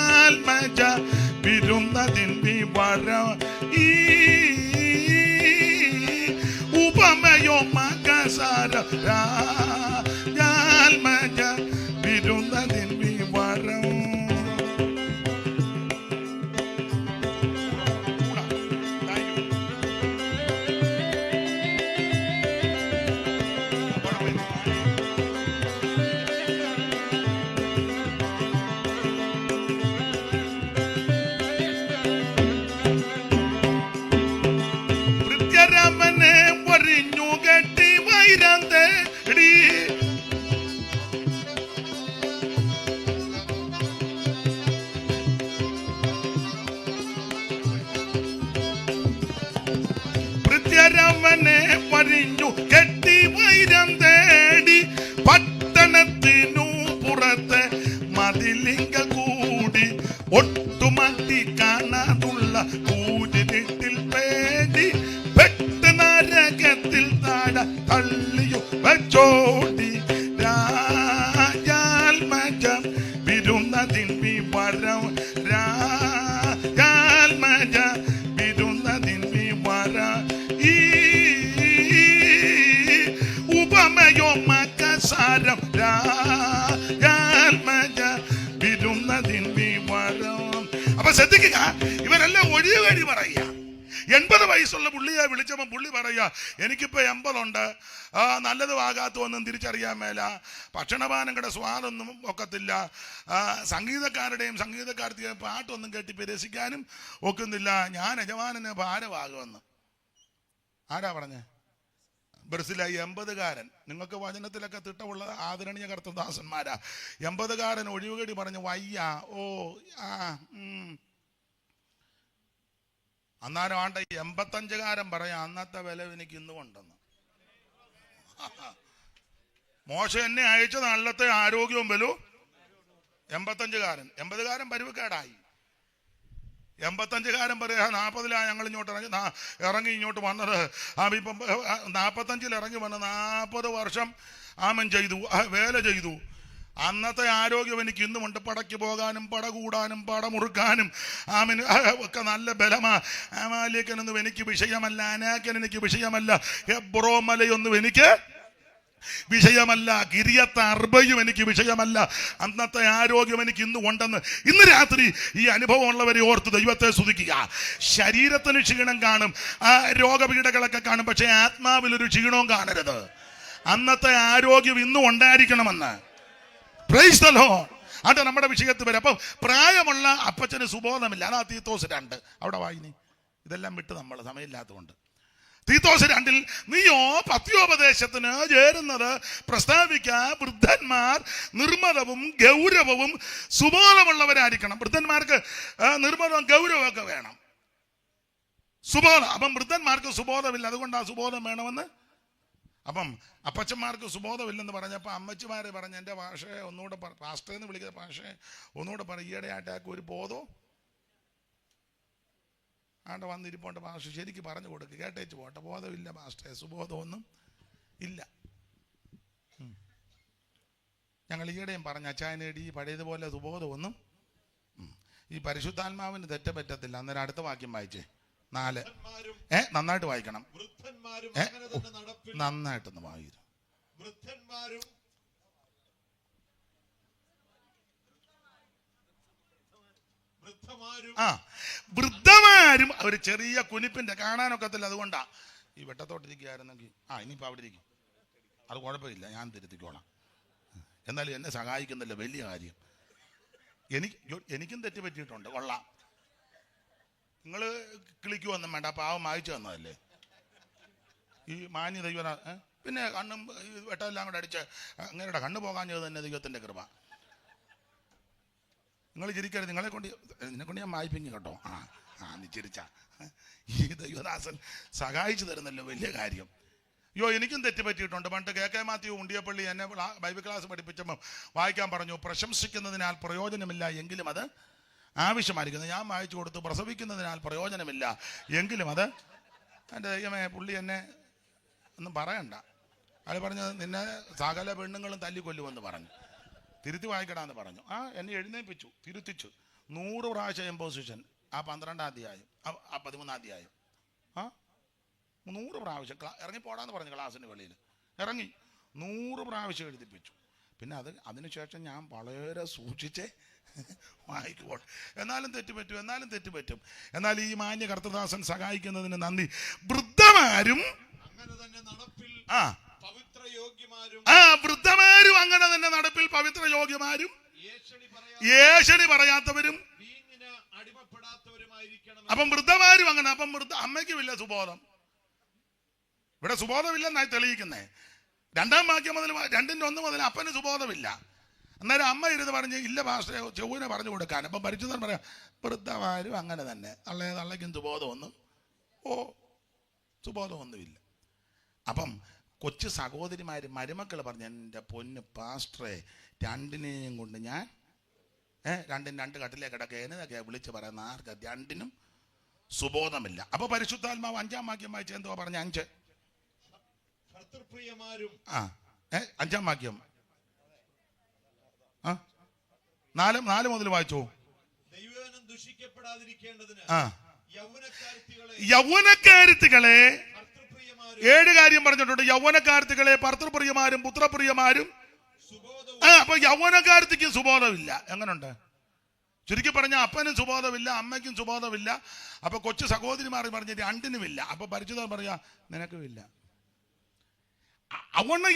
മകസാര രാജാൽമജ വിരുന്നതിൻ വിവരം. വൃത്യരാമനെ വരിഞ്ഞു കെട്ടി വൈരം തേടി വൃത്യരാമനെ വരിഞ്ഞു കെട്ടി വൈരം തേടി പട്ടണത്തിനു പുറത്ത് മതിലിങ്ക കൂടി ഒട്ടുമട്ടി കാണാതുള്ള കൂരിട്ടിൽ പേടി പെട്ട് നരകത്തിൽ താഴ തള്ളിയു വച്ചോടി രാജാൽമജ വിരുന്നതിൻ വിവരം. രാജാൽമജ വിരുന്നതിൻ വിവരം. ഈ ഉപമയോ മകസാരം രാജാൽമജ വിരുന്നതിൻ വിവരം. അപ്പൊ ശ്രദ്ധിക്കുക, ഇവരെല്ലാം ഒഴിയുകടി പറയുക. 80 വയസ്സുള്ള പുള്ളിയെ വിളിച്ചപ്പോൾ പുള്ളി പറയുക, എനിക്കിപ്പോ 80 ഉണ്ട്, നല്ലതുമാകാത്തതൊന്നും തിരിച്ചറിയാൻ മേല, ഭക്ഷണപാനങ്ങളുടെ സ്വാദൊന്നും ഒക്കത്തില്ല, സംഗീതക്കാരുടെയും സംഗീതക്കാരുടെയും പാട്ടൊന്നും കേട്ടിപ്പോ രസിക്കാനും ഒക്കുന്നില്ല, ഞാൻ യജമാനന് ഭാരമാകുമെന്ന്. ആരാ പറഞ്ഞേ? ബ്രസിലായി 80-കാരൻ. നിങ്ങൾക്ക് വചനത്തിലൊക്കെ തിട്ടമുള്ള ആദരണീയ കർത്തദാസന്മാരാ. 80-കാരൻ ഒഴിവുകടി പറഞ്ഞു വയ്യ. ഓ അന്നേരം ആണ്ട 85-കാരൻ പറയാം, അന്നത്തെ വില എനിക്ക് ഇന്നും ഉണ്ടെന്ന്. മോശ എന്നെ അയച്ചത് അന്നത്തെ ആരോഗ്യവും ബലവും. 85-കാരൻ 80-കാരൻ പരുവക്കേടായി. 85-കാരൻ പറയാ 40-ലാണ് ഞങ്ങൾ ഇങ്ങോട്ട് ഇറങ്ങി ഇങ്ങോട്ട് വന്നത്. ഇപ്പം 45-ൽ ഇറങ്ങി വന്ന് 40 വർഷം ആമൻ ചെയ്തു, വേല ചെയ്തു. അന്നത്തെ ആരോഗ്യം എനിക്ക് ഇന്നുമുണ്ട്. പടയ്ക്ക് പോകാനും പട കൂടാനും പട മുറുക്കാനും ആമിന് ഒക്കെ നല്ല ബലമാ. അമാലേക്കനൊന്നും എനിക്ക് വിഷയമല്ല, അനാക്കൻ എനിക്ക് വിഷയമല്ല, ഹെബ്രോ മലയൊന്നും എനിക്ക് വിഷയമല്ല, കിരിയത്ത് അർബയും എനിക്ക് വിഷയമല്ല. അന്നത്തെ ആരോഗ്യം എനിക്ക് ഇന്ന് ഉണ്ടെന്ന്. ഇന്ന് രാത്രി ഈ അനുഭവം ഉള്ളവരെ ഓർത്ത് ദൈവത്തെ സ്തുതിക്കുക. ശരീരത്തിന് ക്ഷീണം കാണും, രോഗപീഠകളൊക്കെ കാണും, പക്ഷെ ആത്മാവിലൊരു ക്ഷീണവും കാണരുത്. അന്നത്തെ ആരോഗ്യം ഇന്നും ഉണ്ടായിരിക്കണമെന്ന്. Praise the Lord. അത് നമ്മുടെ വിഷയത്തിൽ വരെ. അപ്പം പ്രായമുള്ള അപ്പച്ചന് സുബോധമില്ല. അതാ തീത്തോസ് 2 അവിടെ വായിനി. ഇതെല്ലാം വിട്ട് നമ്മൾ സമയമില്ലാത്തതുകൊണ്ട്. തീത്തോസ് 2 നീയോ പത്യോപദേശത്തിന് ചേരുന്നത് പ്രസ്താവിക്കാൻ വൃദ്ധന്മാർ നിർമ്മലവും ഗൗരവവും സുബോധമുള്ളവരായിരിക്കണം. വൃദ്ധന്മാർക്ക് നിർമ്മലവും ഗൗരവമൊക്കെ വേണം, സുബോധം. അപ്പം വൃദ്ധന്മാർക്ക് സുബോധമില്ല, അതുകൊണ്ട് ആ സുബോധം വേണമെന്ന്. അപ്പം അപ്പച്ചന്മാർക്ക് സുബോധമില്ലെന്ന് പറഞ്ഞപ്പോൾ അമ്മച്ചിമാരെ പറഞ്ഞ് എൻ്റെ ഭാഷയെ ഒന്നുകൂടെ പാസ്റ്റേന്ന് വിളിക്കുന്ന ഭാഷയെ ഒന്നുകൂടെ പറ. ഈയിടെ ആയിട്ടാക്ക് ഒരു ബോധവും ആണ്ട് വന്നിരിപ്പോണ്ട് ഭാഷ ശരിക്ക് പറഞ്ഞു കൊടുക്കുക, കേട്ടേച്ച് പോട്ടെ. ബോധമില്ല പാസ്റ്റേ, സുബോധമൊന്നും ഇല്ല. ഞങ്ങൾ ഈയിടെയും പറഞ്ഞ അച്ചായനേടി പഴയതുപോലെ സുബോധമൊന്നും. ഈ പരിശുദ്ധാത്മാവിന് തെറ്റ പറ്റത്തില്ല. അന്നേരം അടുത്ത വാക്യം വായിച്ചേ, 4. നന്നായിട്ട് വായിക്കണം, നന്നായിട്ടൊന്ന് വായിക്കും. വൃദ്ധമാരും ഒരു ചെറിയ കുനിപ്പിന്റെ കാണാനൊക്കത്തില്ല, അതുകൊണ്ടാ. ഈ വെട്ടത്തോട്ടിരിക്കുകയായിരുന്നെങ്കിൽ ഇനിയിപ്പോൾ അവിടെ ഇരിക്കും, അത് കുഴപ്പമില്ല, ഞാൻ തിരുത്തിക്കോളാം. എന്നാലും എന്നെ സഹായിക്കുന്നില്ല, വലിയ കാര്യം. എനിക്കും തെറ്റ് പറ്റിയിട്ടുണ്ട്, കൊള്ളാം. നിങ്ങൾ കിളിക്കുവൊന്നും വേണ്ട, പാവം വായിച്ചു തന്നതല്ലേ ഈ മാന്യ ദൈവ. പിന്നെ കണ്ണും വെട്ടമെല്ലാം കൂടെ അടിച്ച് അങ്ങനെയുടെ കണ്ണ് പോകാൻ ചെയ്തത് തന്നെ ദൈവത്തിൻ്റെ കൃപ. നിങ്ങൾ ചിരിക്കരുത്, നിന്നെ കൊണ്ട് ഞാൻ വായിപ്പിക്കും കേട്ടോ. നീ ചിരിച്ച ഈ ദൈവദാസൻ സഹായിച്ചു തരുന്നല്ലോ, വലിയ കാര്യം. അയ്യോ എനിക്കും തെറ്റ് പറ്റിയിട്ടുണ്ട്. പണ്ട് KK മാത്യു ഉണ്ടിയപ്പള്ളി എന്നെ ബൈബിൾ ക്ലാസ് പഠിപ്പിച്ചപ്പോൾ വായിക്കാൻ പറഞ്ഞു, പ്രശംസിക്കുന്നതിനാൽ പ്രയോജനമില്ല എങ്കിലും അത് ആവശ്യമായിരിക്കുന്നത്. ഞാൻ വായിച്ചു കൊടുത്തു, പ്രസവിക്കുന്നതിനാൽ പ്രയോജനമില്ല എങ്കിലും അത്. എൻ്റെ ദൈവമേ, പുള്ളി എന്നെ ഒന്നും പറയണ്ട. അയാൾ പറഞ്ഞത് നിന്നെ സകല പെണ്ണുങ്ങളും തല്ലിക്കൊല്ലുമെന്ന് പറഞ്ഞു. തിരുത്തി വായിക്കടാന്ന് പറഞ്ഞു. എന്നെ എഴുന്നേൽപ്പിച്ചു, തിരുത്തിച്ചു. 100 പ്രാവശ്യം എംപോസിഷൻ. 12-ാം അധ്യായം, 13-ാം അധ്യായം. 100 പ്രാവശ്യം ഇറങ്ങി പോടാന്ന് പറഞ്ഞു ക്ലാസ്സിന് വെളിയിൽ ഇറങ്ങി 100 പ്രാവശ്യം എഴുതിപ്പിച്ചു. പിന്നെ അതിനുശേഷം ഞാൻ വളരെ സൂക്ഷിച്ചേ വായിക്കുമ്പോൾ. എന്നാലും തെറ്റുപറ്റും. എന്നാൽ ഈ മാന്യ കർത്തദാസൻ സഹായിക്കുന്നതിന് നന്ദി. വൃദ്ധമാരും അങ്ങനെ തന്നെ നടപ്പിൽ വൃദ്ധമാരും അങ്ങനെ തന്നെ നടപ്പിൽ പവിത്ര യോഗ്യമാരും ഏഷണി പറയാത്തവരും അപ്പം വൃദ്ധമാരും അങ്ങനെ. അപ്പം അമ്മയ്ക്കുമില്ല സുബോധം. ഇവിടെ സുബോധമില്ലെന്നായി തെളിയിക്കുന്നേ. 2-ാം വാക്യം മുതൽ 2:1 മുതൽ അപ്പന് സുബോധമില്ല. അന്നേരം അമ്മ ഇരുന്ന് പറഞ്ഞ് ഇല്ല പാസ്റ്ററെ ചെവ്വിനെ പറഞ്ഞു കൊടുക്കാൻ. അപ്പം പരിശുദ്ധൻ പറയാം വൃദ്ധമാരും അങ്ങനെ തന്നെ. തള്ളയ്ക്കും സുബോധമൊന്നുമില്ല. അപ്പം കൊച്ചു സഹോദരിമാര് മരുമക്കൾ പറഞ്ഞു എൻ്റെ പൊന്ന് പാസ്റ്ററെ 2-നെയും കൊണ്ട് ഞാൻ 2 കട്ടിലേക്ക് കിടക്കുക എന്നതൊക്കെയാ വിളിച്ച് പറയുന്ന ആർക്ക് 2-നും സുബോധമില്ല. അപ്പൊ പരിശുദ്ധാത്മാവ് 5-ാം വാക്യം വായിച്ച എന്തുവാ പറഞ്ഞ 5 5-ാം വാക്യം 4 മുതൽ വായിച്ചോ. യൗവനക്കാരത്തികളെ 7 കാര്യം പറഞ്ഞിട്ടുണ്ട്. യൗവനക്കാരത്തികളെ ഭർത്തൃപ്രിയമാരും പുത്രപ്രിയമാരും. അപ്പൊ യൗവനക്കാരത്തിക്കും സുബോധമില്ല. എങ്ങനുണ്ട്? ചുരുക്കി പറഞ്ഞ അപ്പനും സുബോധമില്ല, അമ്മയ്ക്കും സുബോധമില്ല. അപ്പൊ കൊച്ചു സഹോദരിമാർ പറഞ്ഞ 2-നുമില്ല. അപ്പൊ പരിചിതം പറയാ നിനക്കുമില്ല.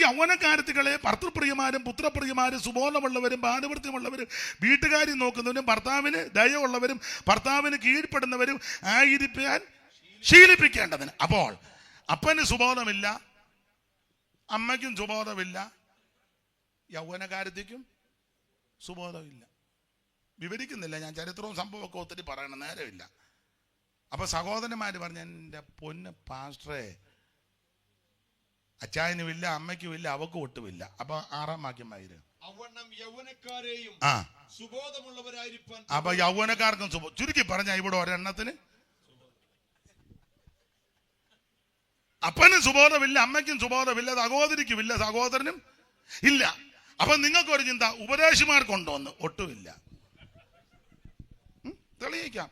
യൗവനക്കാരത്തികളെ ഭർത്തൃപ്രിയമാരും പുത്രപ്രിയമാരും സുബോധമുള്ളവരും ഭാനുവൃത്യമുള്ളവരും വീട്ടുകാര്യം നോക്കുന്നവരും ഭർത്താവിന് ദയവുള്ളവരും ഭർത്താവിന് കീഴ്പ്പെടുന്നവരും ആയിരിക്കാൻ ശീലിപ്പിക്കേണ്ടതിന്. അപ്പോൾ അപ്പന് സുബോധമില്ല, അമ്മയ്ക്കും സുബോധമില്ല, യൗവനക്കാരത്തിക്കും സുബോധമില്ല. വിവരിക്കുന്നില്ല ഞാൻ, ചരിത്രവും സംഭവമൊക്കെ ഒത്തിരി പറയണം, നേരമില്ല. അപ്പൊ സഹോദരന്മാര് പറഞ്ഞ എൻ്റെ പൊന്ന് പാസ്റ്ററെ അച്ചായനുമില്ല, അമ്മയ്ക്കുമില്ല, അവക്കും ഒട്ടുമില്ല. അപ്പൊ 6-ാം വാക്യം വായിര്. അപ്പൊ യൗവനക്കാർക്കും ചുരുക്കി പറഞ്ഞ ഇവിടെ ഒരെണ്ണത്തിന് അപ്പനും സുബോധമില്ല, അമ്മയ്ക്കും സുബോധമില്ല, സഹോദരിക്കുമില്ല, സഹോദരനും ഇല്ല. അപ്പൊ നിങ്ങൾക്കൊരു ചിന്ത ഉപദേശിമാർക്കുണ്ടോന്ന്? ഒട്ടുമില്ല. തെളിയിക്കാം.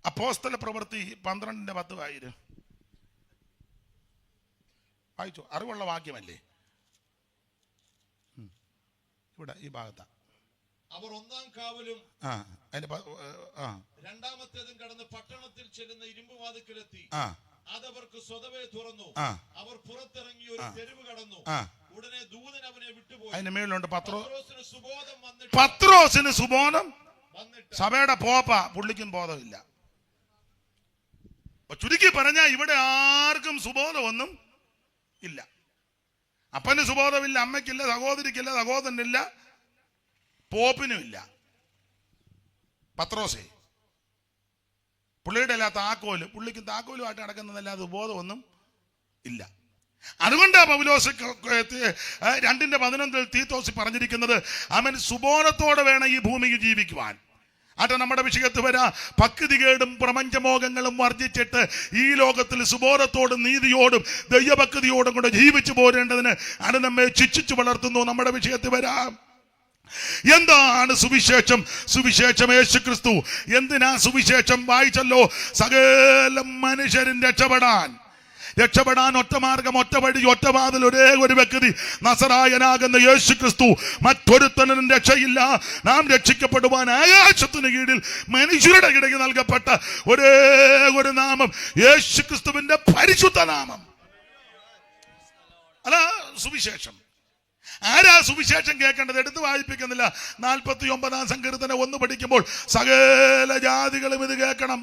അപ്പോസ്തല പ്രവൃത്തി 12:10 വായിച്ചു. അറിവുള്ള വാക്യമല്ലേ ഇവിടെ ഈ ഭാഗത്താ. അവർ 1-ാം കാവലും രണ്ടാമത്തേതും കടന്ന് പട്ടണത്തിൽ ചെല്ലുന്ന ഇരുമ്പുവാതിക്കലെത്തി. അതവർക്ക് സ്വതവേ തുറന്നു. അവർ പുറത്തിറങ്ങി ഒരു തെരുവ് കടന്നു. ഉടനെ ദൂതൻ അവനെ വിട്ടുപോയി. അതിന് മേലുണ്ട് പത്രോസിന് സുബോധം. സഭയുടെ പോപ്പ പുള്ളിക്കും ബോധമില്ല. ചുരുക്കി പറഞ്ഞാൽ ഇവിടെ ആർക്കും സുബോധമൊന്നും ഇല്ല. അപ്പന് സുബോധമില്ല, അമ്മയ്ക്കില്ല, സഹോദരിക്കില്ല, സഹോദരനില്ല, പോപ്പിനുമില്ല. പത്രോസേ പുള്ളിയുടെ അല്ല താക്കോല്, പുള്ളിക്ക് താക്കോലുമായിട്ട് നടക്കുന്നതല്ലാതെ ബോധമൊന്നും ഇല്ല. അതുകൊണ്ടാ പൗലോസ് 2:11 തീത്തോസ് പറഞ്ഞിരിക്കുന്നത് അവൻ സുബോധത്തോടെ വേണം ഈ ഭൂമിക്ക് ജീവിക്കുവാൻ. അത് നമ്മുടെ വിഷയത്ത് വരാ. ഭക്തികേടും പ്രപഞ്ചമോഹങ്ങളും വർജിച്ചിട്ട് ഈ ലോകത്തിൽ സുബോധത്തോടും നീതിയോടും ദൈവഭക്തിയോടും കൂടെ ജീവിച്ചു പോരേണ്ടതിന് അത് നമ്മെ ശിക്ഷിച്ചു വളർത്തുന്നു. നമ്മുടെ വിഷയത്തിൽ വരാം. എന്താണ് സുവിശേഷം? സുവിശേഷം യേശുക്രിസ്തു. എന്തിനാ സുവിശേഷം? വായിച്ചല്ലോ, സകല മനുഷ്യരും രക്ഷപ്പെടാൻ ഒറ്റ മാർഗം, ഒറ്റ വഴി, ഒറ്റ വാതിൽ, ഒരേ ഒരു വ്യക്തി, നസറായനാകുന്ന യേശുക്രിസ്തു. മറ്റൊരുത്തനും രക്ഷയില്ല. നാം രക്ഷിക്കപ്പെടുവാൻ ആകാശത്തിന് കീഴിൽ മനുഷ്യരുടെ ഇടയിൽ നൽകപ്പെട്ട ഒരേ ഒരു നാമം, യേശുക്രിസ്തുവിന്റെ പരിശുദ്ധ നാമം. അല്ല സുവിശേഷം. ആരാ സുവിശേഷം കേൾക്കേണ്ടത്? എടുത്ത് വായിപ്പിക്കുന്നില്ല. 49-ാം സങ്കീർത്തനം 1 പഠിക്കുമ്പോൾ സകല ജാതികളും ഇത് കേൾക്കണം.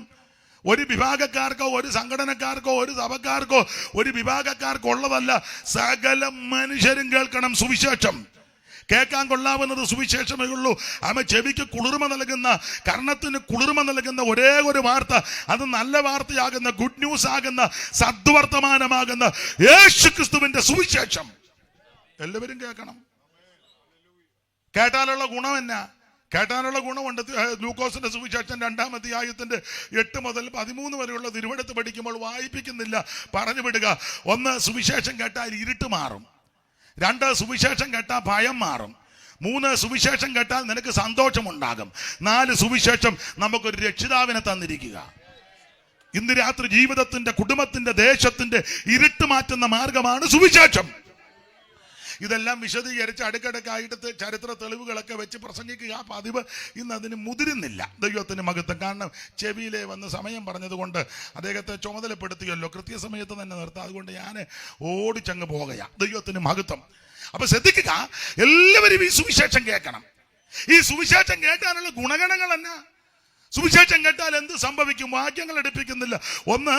ഒരു വിഭാഗക്കാർക്കോ ഒരു സംഘടനക്കാർക്കോ ഒരു സഭക്കാർക്കോ ഒരു വിഭാഗക്കാർക്കോ ഉള്ളതല്ല, സകല മനുഷ്യരും കേൾക്കണം സുവിശേഷം. കേൾക്കാൻ കൊള്ളാവുന്നത് സുവിശേഷമേ ഉള്ളൂ. അവ ചെവിക്ക് കുളിർമ നൽകുന്ന, കർണത്തിന് കുളിർമ നൽകുന്ന ഒരേ ഒരു വാർത്ത, അത് നല്ല വാർത്തയാകുന്ന, ഗുഡ് ന്യൂസ് ആകുന്ന, സദ്വർത്തമാനമാകുന്ന യേശുക്രിസ്തുവിന്റെ സുവിശേഷം എല്ലാവരും കേൾക്കണം. കേട്ടാലുള്ള ഗുണം എന്നാ? കേട്ടാനുള്ള ഗുണമുണ്ട്. ലൂക്കോസിന്റെ സുവിശേഷം 2-ാം അധ്യായത്തിന്റെ 8 മുതൽ 13 വരെയുള്ള തിരുവെടുത്ത് പഠിക്കുമ്പോൾ വായിപ്പിക്കുന്നില്ല, പറഞ്ഞു വിടുക. 1, സുവിശേഷം കേട്ടാൽ ഇരുട്ട് മാറും. 2, സുവിശേഷം കേട്ടാൽ ഭയം മാറും. 3, സുവിശേഷം കേട്ടാൽ നിനക്ക് സന്തോഷമുണ്ടാകും. 4, സുവിശേഷം നമുക്കൊരു രക്ഷിതാവിനെ തന്നിരിക്കുക. ഇന്ന് രാത്രി ജീവിതത്തിന്റെ, കുടുംബത്തിന്റെ, ദേശത്തിന്റെ ഇരുട്ട് മാറ്റുന്ന മാർഗമാണ് സുവിശേഷം. ഇതെല്ലാം വിശദീകരിച്ച് അടുക്കടക്കായിട്ട് ചരിത്ര തെളിവുകളൊക്കെ വെച്ച് പ്രസംഗിക്കുക പതിവ് ഇന്ന് അതിന് മുതിരുന്നില്ല. ദൈവത്തിന് മഹത്വം. കാരണം ചെവിയിലെ വന്ന് സമയം പറഞ്ഞതുകൊണ്ട് അദ്ദേഹത്തെ ചുമതലപ്പെടുത്തിയല്ലോ, കൃത്യസമയത്ത് തന്നെ നിർത്താം. അതുകൊണ്ട് ഞാൻ ഓടിച്ചങ്ങ് പോകുകയാ. ദൈവത്തിന് മഹത്വം. അപ്പൊ ശ്രദ്ധിക്കുക, എല്ലാവരും ഈ സുവിശേഷം കേൾക്കണം. ഈ സുവിശേഷം കേട്ടാനുള്ള ഗുണഗണങ്ങൾ എന്നാ? സുവിശേഷം കേട്ടാൽ എന്ത് സംഭവിക്കും? വാക്യങ്ങൾ എടുപ്പിക്കുന്നില്ല. ഒന്ന്,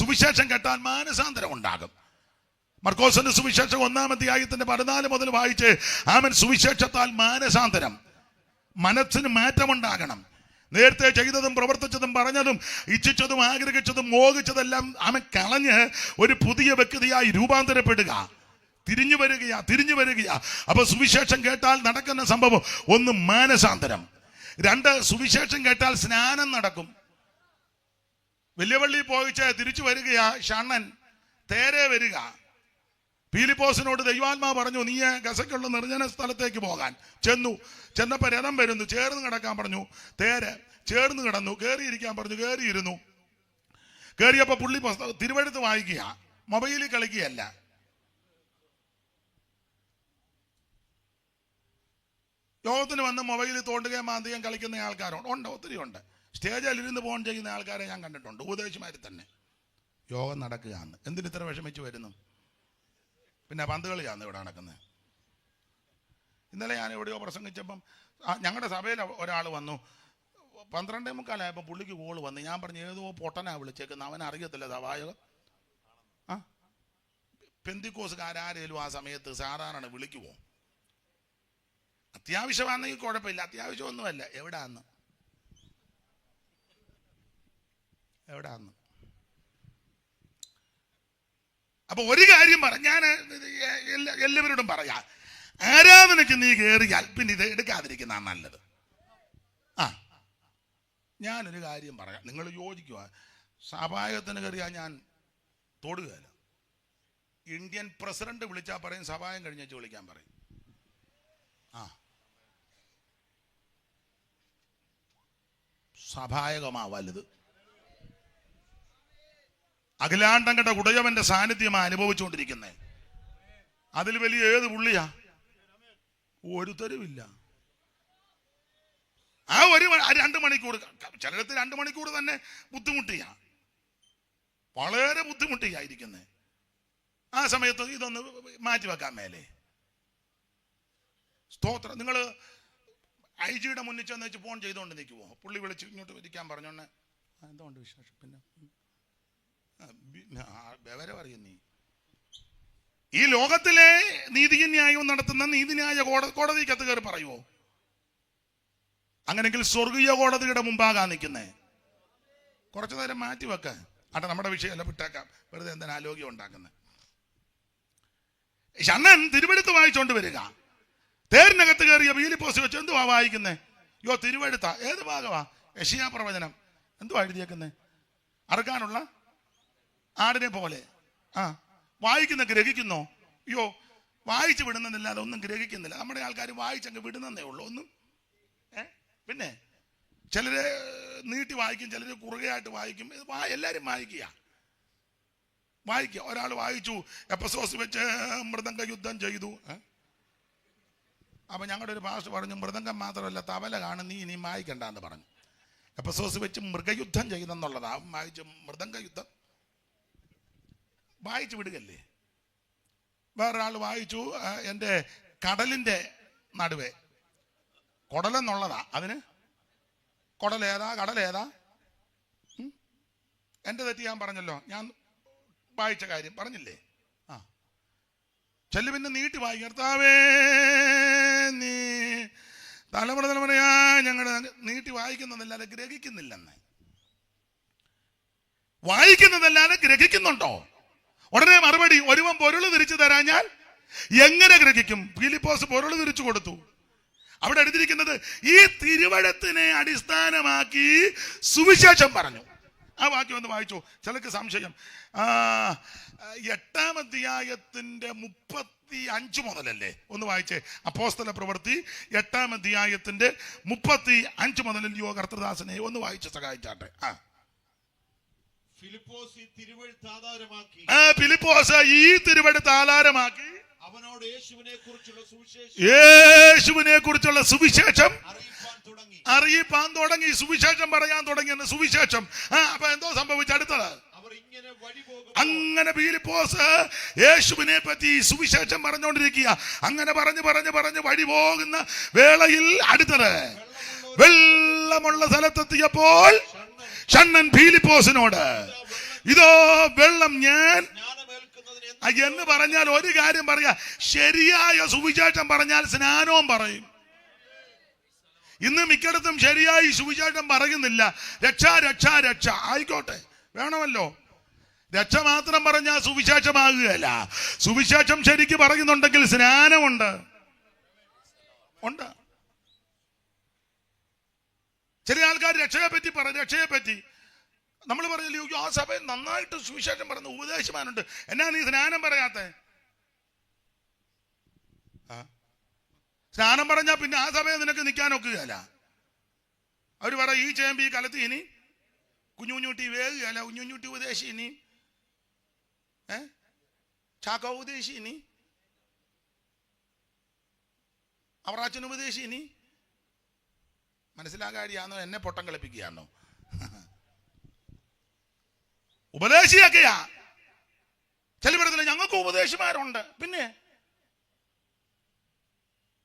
സുവിശേഷം കേട്ടാൽ മാനസാന്തരം ഉണ്ടാകും. മർക്കോസിന്റെ സുവിശേഷം 1-ാം അധ്യായത്തിന്റെ 14 മുതൽ വായിച്ച്, ആമൻ, സുവിശേഷത്താൽ മാനസാന്തരം, മനസ്സിന് മാറ്റമുണ്ടാകണം. നേരത്തെ ചെയ്തതും പ്രവർത്തിച്ചതും പറഞ്ഞതും ഇച്ഛിച്ചതും ആഗ്രഹിച്ചതും മോഹിച്ചതെല്ലാം അവൻ കളഞ്ഞ് ഒരു പുതിയ വ്യക്തിയായി രൂപാന്തരപ്പെടുക, തിരിഞ്ഞു വരികയാ. അപ്പൊ സുവിശേഷം കേട്ടാൽ നടക്കുന്ന സംഭവം, ഒന്ന് മാനസാന്തരം, 2 സുവിശേഷം കേട്ടാൽ സ്നാനം നടക്കും. വലിയ പള്ളി പോയിച്ച് തിരിച്ചു വരികയാ ഷണ്ണൻ, തേരെ വരിക. ഫിലിപ്പോസിനോട് ദൈവാത്മാ പറഞ്ഞു, നീ ഗസയ്ക്കുള്ള നിർജ്ജന സ്ഥലത്തേക്ക് പോകാൻ. ചെന്നപ്പോ രഥം വരുന്നു, ചേർന്ന് കിടക്കാൻ പറഞ്ഞു. തേര് ചേർന്ന് കിടന്നു. കയറിയിരിക്കാൻ പറഞ്ഞു, കയറിയിരുന്നു. കയറിയപ്പോ പുള്ളി തിരുവെഴുത്ത് വായിക്കുക, മൊബൈലിൽ കളിക്കുകയല്ല. യോഗത്തിന് വന്ന് മൊബൈലിൽ തോണ്ടുകയും മാന്തുകയും കളിക്കുന്ന ആൾക്കാരുണ്ട്, ഒത്തിരി ഉണ്ട്. സ്റ്റേജിൽ ഇരുന്ന് ഫോൺ ചെയ്യുന്ന ആൾക്കാരെ ഞാൻ കണ്ടിട്ടുണ്ട്, ഉപദേശിമാരിൽ തന്നെ. യോഗം നടക്കുകയാണ്, എന്തിന് ഇത്ര വിഷമിച്ച് വരുന്നു? പിന്നെ പന്ത് കളിയാണ് ഇവിടെ നടക്കുന്നത്. ഇന്നലെ ഞാൻ എവിടെയോ പ്രസംഗിച്ചപ്പം ഞങ്ങളുടെ സഭയിൽ ഒരാൾ വന്നു, 12:45 പുള്ളിക്ക് കോള് വന്നു. ഞാൻ പറഞ്ഞു, ഏതോ പൊട്ടനാ വിളിച്ചേക്കുന്നത്, അവൻ അറിയത്തില്ല സഭായോഗം. പെന്തിക്കോസുകാരേലും ആ സമയത്ത് സാധാരണ വിളിക്കുമോ? അത്യാവശ്യമാണെങ്കിൽ കുഴപ്പമില്ല, അത്യാവശ്യമൊന്നുമല്ല. എവിടാന്ന് അപ്പൊ ഒരു കാര്യം ഞാൻ എല്ലാവരോടും പറയാം, ആരാധനയ്ക്ക് നീ കയറിയാൽ പിന്നെ ഇത് എടുക്കാതിരിക്കുന്ന നല്ലത്. ഞാനൊരു കാര്യം പറയാം, നിങ്ങൾ യോജിക്കുക. സഭായത്തിന് കയറിയാൽ ഞാൻ തൊടുകയില്ല. ഇന്ത്യൻ പ്രസിഡന്റ് വിളിച്ചാൽ പറയും സഭായം കഴിഞ്ഞേച്ച് വിളിക്കാൻ പറയും. സഭായകമാ വലുത്. അഖിലാണ്ടങ്ങളുടെ ഉടയവന്റെ സാന്നിധ്യമാ അനുഭവിച്ചുകൊണ്ടിരിക്കുന്നത്. അതിൽ വലിയ ഏത് പുള്ളിയാ? ഒരു തരവില്ല. ആ 2 മണിക്കൂർ, ചിലടത്ത് 2 മണിക്കൂർ തന്നെ ബുദ്ധിമുട്ടിയാ, വളരെ ബുദ്ധിമുട്ടിയായിരിക്കുന്നത്. ആ സമയത്ത് ഇതൊന്ന് മാറ്റിവെക്കാൻ മേലെ. സ്തോത്രം. നിങ്ങൾ IG-യുടെ മുന്നിൽ ചെന്ന് വെച്ച് ഫോൺ ചെയ്തുകൊണ്ട് നിൽക്കുമോ? പുള്ളി വിളിച്ച് ഇങ്ങോട്ട് ഇരിക്കാൻ പറഞ്ഞോണ്ട് എന്തുകൊണ്ട് വിശേഷം? പിന്നെ വിവരം അറിയും നീ. ഈ ലോകത്തിലെ നീതിയും ന്യായവും നടത്തുന്ന നീതിന്യായ കോടതിക്കകത്ത് കയറി പറയുമോ? അങ്ങനെങ്കിൽ സ്വർഗീയ കോടതിയുടെ മുമ്പാകാൻ നിൽക്കുന്നേ. കുറച്ചു നേരം മാറ്റി വെക്കാൻ. നമ്മുടെ വിഷയമല്ല, വിട്ടേക്കാം. വെറുതെ എന്തിനാ ആലോക്യം ഉണ്ടാക്കുന്നത്? ഷണ്ണൻ തിരുവെടുത്ത് വായിച്ചോണ്ട് വരിക. തേരിനകത്ത് കയറിയ ഫിലിപ്പോസ് വെച്ച് എന്തുവാ വായിക്കുന്നേ? തിരുവെഴുത്ത ഏത് ഭാഗമാ? യെശയ്യാ പ്രവചനം. എന്തുവാ എഴുതിയേക്കുന്നേ? അറുക്കാനുള്ള ആടിനെ പോലെ. വായിക്കുന്ന ഗ്രഹിക്കുന്നോ? വായിച്ച് വിടുന്നതല്ലാതെ ഒന്നും ഗ്രഹിക്കുന്നില്ല. നമ്മുടെ ആൾക്കാർ വായിച്ചങ്ങ് വിടുന്നതേ ഉള്ളൂ. ഒന്നും പിന്നെ ചിലര് നീട്ടി വായിക്കും, ചിലര് കുറുകയായിട്ട് വായിക്കും. എല്ലാരും വായിക്കുക. ഒരാൾ വായിച്ചു, എഫെസോസ് വെച്ച് മൃദംഗ യുദ്ധം ചെയ്തു. അപ്പൊ ഞങ്ങളുടെ ഒരു പാസ്റ്റർ പറഞ്ഞു, മൃദംഗം മാത്രമല്ല തവല കാണും, നീ ഇനിയും വായിക്കണ്ടെന്ന് പറഞ്ഞു. എഫെസോസ് വെച്ച് മൃഗയുദ്ധം ചെയ്തെന്നുള്ളതാ. വായിച്ചു മൃദംഗ യുദ്ധം വായിച്ചു വിടുകല്ലേ. വേറൊരാൾ വായിച്ചു, എൻ്റെ കടലിൻ്റെ നടുവേ, കുടലെന്നുള്ളതാ. അതിന് കടലേതാ? എൻ്റെ തെറ്റ് ഞാൻ പറഞ്ഞല്ലോ, ഞാൻ വായിച്ച കാര്യം പറഞ്ഞില്ലേ? ചെല്ലു പിന്നെ നീട്ടി വായിക്കും. കർത്താവേ നീ തലമുറയാ ഞങ്ങളുടെ നീട്ടി വായിക്കുന്നതല്ലാതെ ഗ്രഹിക്കുന്നില്ലെന്ന്. വായിക്കുന്നതല്ലാതെ ഗ്രഹിക്കുന്നുണ്ടോ? ഉടനെ മറുപടി, ഒരുവൻ പൊരുള് തിരിച്ചു തരാഞ്ഞാൽ എങ്ങനെ ഗ്രഹിക്കും? ഫിലിപ്പോസ് പൊരുള് തിരിച്ചു കൊടുത്തു. അവിടെ എടുത്തിരിക്കുന്നത് ഈ തിരുവെഴുത്തിനെ അടിസ്ഥാനമാക്കി സുവിശേഷം പറഞ്ഞു. ആ വാക്യം ഒന്ന് വായിച്ചു. ചിലക്ക് സംശയം. 8-ാം അധ്യായത്തിന്റെ 35 മുതലല്ലേ? ഒന്ന് വായിച്ചേ. അപ്പോസ്തല പ്രവൃത്തി 8-ാം അധ്യായത്തിന്റെ 35 മുതൽ കർത്തൃദാസനെ ഒന്ന് വായിച്ച് സഹായിച്ചാട്ടെ. ഫിലിപ്പോസ് തിരുവഴുത്താധാരമാക്കി ഈ തിരുവെഴുത്ത് ആധാരമാക്കി അവനോട് യേശുവിനെ കുറിച്ചുള്ള സുവിശേഷം അറിയിപ്പാൻ തുടങ്ങി. സുവിശേഷം പറയാൻ തുടങ്ങി. സുവിശേഷം. അപ്പൊ എന്തോ സംഭവിച്ചു? അടുത്തത് അങ്ങനെ ഫിലിപ്പോസ് യേശുവിനെ പറ്റി സുവിശേഷം പറഞ്ഞുകൊണ്ടിരിക്കുക. അങ്ങനെ പറഞ്ഞ് വഴി പോകുന്ന വേളയിൽ അടുത്തത് വെള്ളമുള്ള സ്ഥലത്തെത്തിയപ്പോൾ ഷണ്ണൻ ഫിലിപ്പോസിനോട് ഇതോ വെള്ളം ഞാൻ എന്ന് പറഞ്ഞാൽ ഒരു കാര്യം പറയാ, ശരിയായ സുവിശേഷം പറഞ്ഞാൽ സ്നാനവും പറയും. ഇന്ന് മിക്കയിടത്തും ശരിയായി സുവിശേഷം പറയുന്നില്ല. രക്ഷ രക്ഷ രക്ഷ ആയിക്കോട്ടെ, വേണമല്ലോ. രക്ഷ മാത്രം പറഞ്ഞാൽ സുവിശേഷമാകുകയല്ല. സുവിശേഷം ശരിക്ക് പറയുന്നുണ്ടെങ്കിൽ സ്നാനമുണ്ട്. ചില ആൾക്കാർ രക്ഷയെ പറ്റി നമ്മൾ പറഞ്ഞില്ലേ, ആ സഭയിൽ നന്നായിട്ട് സുവിശേഷം പറയുന്ന ഉപദേശമാനുണ്ട്, എന്നാ നീ സ്നാനം പറയാത്തെ? സ്നാനം പറഞ്ഞാൽ പിന്നെ ആ സഭയെ നിനക്ക് നിൽക്കാൻ ഒക്കുകയല്ല. അവർ പറയും ഈ ചേമ്പ് ഈ കലത്തി ഇനി കുഞ്ഞുകുഞ്ഞൂട്ടി വേകുകയല്ല, കുഞ്ഞുകുഞ്ഞൂട്ടി ഉപദേശി ഇനി ചാക്ക ഉപദേശി ഇനി അവറാച്ചൻ ഉപദേശി ഇനി മനസ്സിലാകാരിയാണോ? എന്നെ പൊട്ടം കളിപ്പിക്കുകയാണോ? ഉപദേശിയൊക്കെയാ. ചിലയിടത്തില്ല ഞങ്ങൾക്ക് ഉപദേശിമാരുണ്ട്. പിന്നെ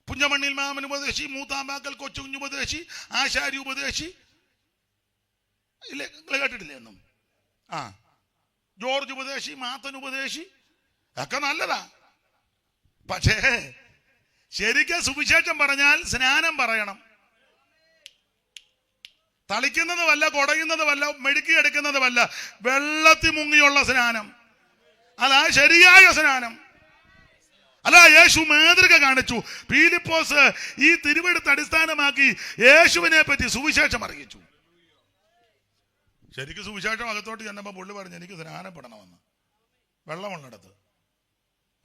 പുഞ്ചമണ്ണിൽ മാമൻ ഉപദേശി, മൂത്താമ്പാക്കൽ കൊച്ചുകുഞ്ഞ് ഉപദേശി, ആശാരി ഉപദേശി ഇല്ലേ? നിങ്ങൾ കേട്ടിട്ടില്ലേ ഒന്നും? ജോർജ് ഉപദേശി, മാത്തൻ ഉപദേശി ഒക്കെ നല്ലതാ. പക്ഷേ ശരിക്കും സുവിശേഷം പറഞ്ഞാൽ സ്നാനം പറയണം. തളിക്കുന്നതുമല്ല, കുടയുന്നതുമല്ല, മെഴുക്കിയെടുക്കുന്നതുമല്ല, വെള്ളത്തിൽ മുങ്ങിയുള്ള സ്നാനം. അതാ ശരിയായ സ്നാനം. അല്ല, യേശു മാതൃക കാണിച്ചു. ഫിലിപ്പോസ് ഈ തിരുവെഴുത്ത് അടിസ്ഥാനമാക്കി യേശുവിനെ പറ്റി സുവിശേഷം അറിയിച്ചു. ശരിക്കും സുവിശേഷം അകത്തോട്ട് ചെന്നപ്പോ പുള്ളി പറഞ്ഞു എനിക്ക് സ്നാനപ്പെടണമെന്ന്. വെള്ളമുള്ളിടത്ത്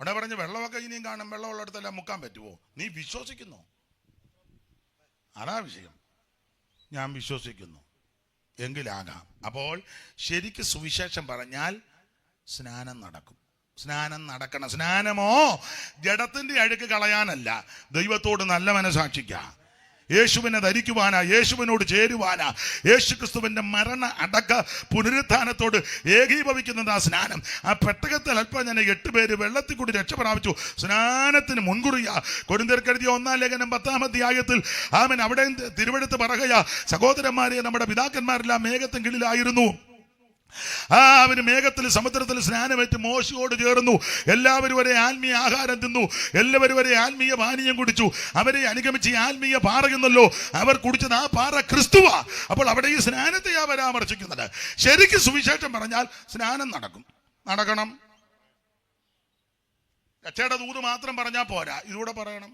അവിടെ പറഞ്ഞ് വെള്ളമൊക്കെ ഇനിയും കാണും, വെള്ളമുള്ളിടത്തെല്ലാം മുക്കാൻ പറ്റുമോ? നീ വിശ്വസിക്കുന്നു? അതാ വിഷയം. ഞാൻ വിശ്വസിക്കുന്നു എങ്കിലാകാം. അപ്പോൾ ശരിക്ക് സുവിശേഷം പറഞ്ഞാൽ സ്നാനം നടക്കും. സ്നാനം നടക്കണം. സ്നാനമോ ജഡത്തിന്റെ അഴുക്ക് കളയാനല്ല, ദൈവത്തോട് നല്ല മനസാക്ഷിക്കാ. യേശുവിനെ ധരിക്കുവാനാ, യേശുവിനോട് ചേരുവാനാ, യേശു ക്രിസ്തുവിന്റെ മരണ അടക്ക പുനരുത്ഥാനത്തോട് ഏകീഭവിക്കുന്നത് ആ സ്നാനം. ആ പെട്ടകത്തിൽ അല്പം ഞാൻ 8 പേര് വെള്ളത്തിൽ കൂടി രക്ഷ പ്രാപിച്ചു. സ്നാനത്തിന് മുൻകുറിയാ. കൊരിന്ത്യർക്കെഴുതിയ 1-ാം ലേഖനം 10-ാം അധ്യായത്തിൽ ആമേൻ അവിടെ തിരുവെഴുത്ത് പറയുകയാ, സഹോദരന്മാരെ നമ്മുടെ പിതാക്കന്മാരെല്ലാം മേഘത്തിൻ കീഴിലായിരുന്നു. അവന് മേഘത്തിൽ സമുദ്രത്തിൽ സ്നാനമേറ്റ് മോശയോട് ചേർന്നു. എല്ലാവരും ഒരേ ആത്മീയ ആഹാരം തിന്നു, എല്ലാവരും ഒരേ ആത്മീയ പാനീയം കുടിച്ചു. അവരെ അനുഗമിച്ച് ആത്മീയ പാറയുന്നല്ലോ, അവർ കുടിച്ചത് ആ പാറ ക്രിസ്തുവാ. അപ്പോൾ അവിടെ ഈ സ്നാനത്തെയാ പരാമർശിക്കുന്നത്. ശരിക്കും സുവിശേഷം പറഞ്ഞാൽ സ്നാനം നടക്കണം. രക്ഷയുടെ ദൂത് മാത്രം പറഞ്ഞാൽ പോരാ, ഇതൂടെ പറയണം.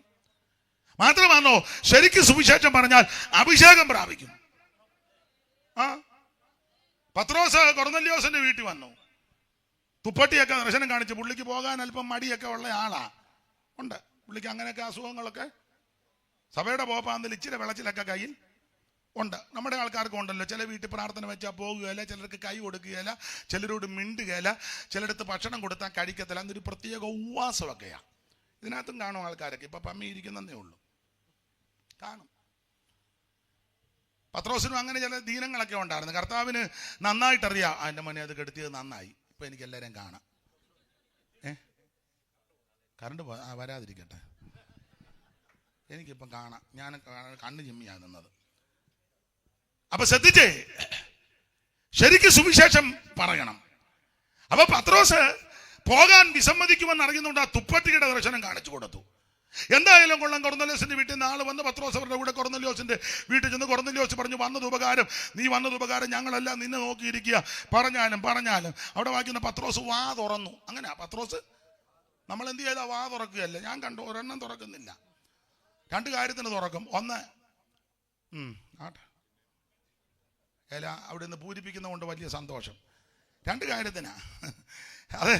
മാത്രമാണോ ശരിക്കും സുവിശേഷം പറഞ്ഞാൽ അഭിഷേകം പ്രാപിക്കും. പത്രോസ് കൊർന്നല്യോസിന്റെ വീട്ടിൽ വന്നു. തുപ്പട്ടിയൊക്കെ ദർശനം കാണിച്ച് പുള്ളിക്ക് പോകാൻ അല്പം മടിയൊക്കെ ഉള്ള ആളാ ഉണ്ട്. പുള്ളിക്ക് അങ്ങനെയൊക്കെ അസുഖങ്ങളൊക്കെ, സഭയുടെ പോപ്പാന്തിൽ ഇച്ചിരി വിളച്ചിലൊക്കെ കയ്യിൽ ഉണ്ട്. നമ്മുടെ ആൾക്കാർക്കും ഉണ്ടല്ലോ, ചില വീട്ടിൽ പ്രാർത്ഥന വെച്ചാൽ പോകുകയില്ല, ചിലർക്ക് കൈ കൊടുക്കുകയില്ല, ചിലരോട് മിണ്ടുകയില്ല, ചിലടത്ത് ഭക്ഷണം കൊടുത്താൽ കഴിക്കത്തില്ല. എന്നൊരു പ്രത്യേക ഉപവാസമൊക്കെയാ. ഇതിനകത്തും കാണും ആൾക്കാരൊക്കെ. ഇപ്പൊ പമ്മി ഇരിക്കുന്നതേ ഉള്ളൂ, കാണും. പത്രോസിനും അങ്ങനെ ചില ദീനങ്ങളൊക്കെ ഉണ്ടായിരുന്നു. കർത്താവിന് നന്നായിട്ടറിയാം, എൻ്റെ മോനെ അത് കെടുത്തിയത് നന്നായി, ഇപ്പൊ എനിക്ക് എല്ലാവരെയും കാണാം. കറണ്ട് വരാതിരിക്കട്ടെ, എനിക്കിപ്പം കാണാം. ഞാൻ കണ്ണ് ചിമ്മിയാ നിന്നത്. അപ്പൊ ശ്രദ്ധിച്ചേ, ശരിക്കും സുവിശേഷം പറയണം. അപ്പൊ പത്രോസ് പോകാൻ വിസമ്മതിക്കുമെന്ന് അറിയുന്നുണ്ട്. ആ തുപ്പട്ടിയുടെ ദർശനം കാണിച്ചു കൊടുത്തു. എന്തായാലും കൊള്ളാം. കൊർന്നല്യോസിന്റെ വീട്ടിൽ നിന്ന് ആള് വന്ന് പത്രോസ് അവരുടെ കൂടെ കൊർന്നല്യോസിന്റെ വീട്ടിൽ ചെന്ന് കൊർന്നല്യോസ് പറഞ്ഞു, വന്നത് ഉപകാരം, നീ വന്നത് ഉപകാരം, ഞങ്ങളെല്ലാം നിന്നെ നോക്കിയിരിക്കുക. പറഞ്ഞാലും അവിടെ വായിക്കുന്ന പത്രോസ് വാ തുറന്നു. അങ്ങനെ പത്രോസ് നമ്മൾ എന്ത് ചെയ്താ വാ തുറക്കുകയല്ല. ഞാൻ കണ്ടു, ഒരെണ്ണം തുറക്കുന്നില്ല. 2 കാര്യത്തിന് തുറക്കും. ഒന്ന് ഇല അവിടെ നിന്ന് പൂരിപ്പിക്കുന്ന കൊണ്ട് വലിയ സന്തോഷം. 2 കാര്യത്തിനാ. അതെ,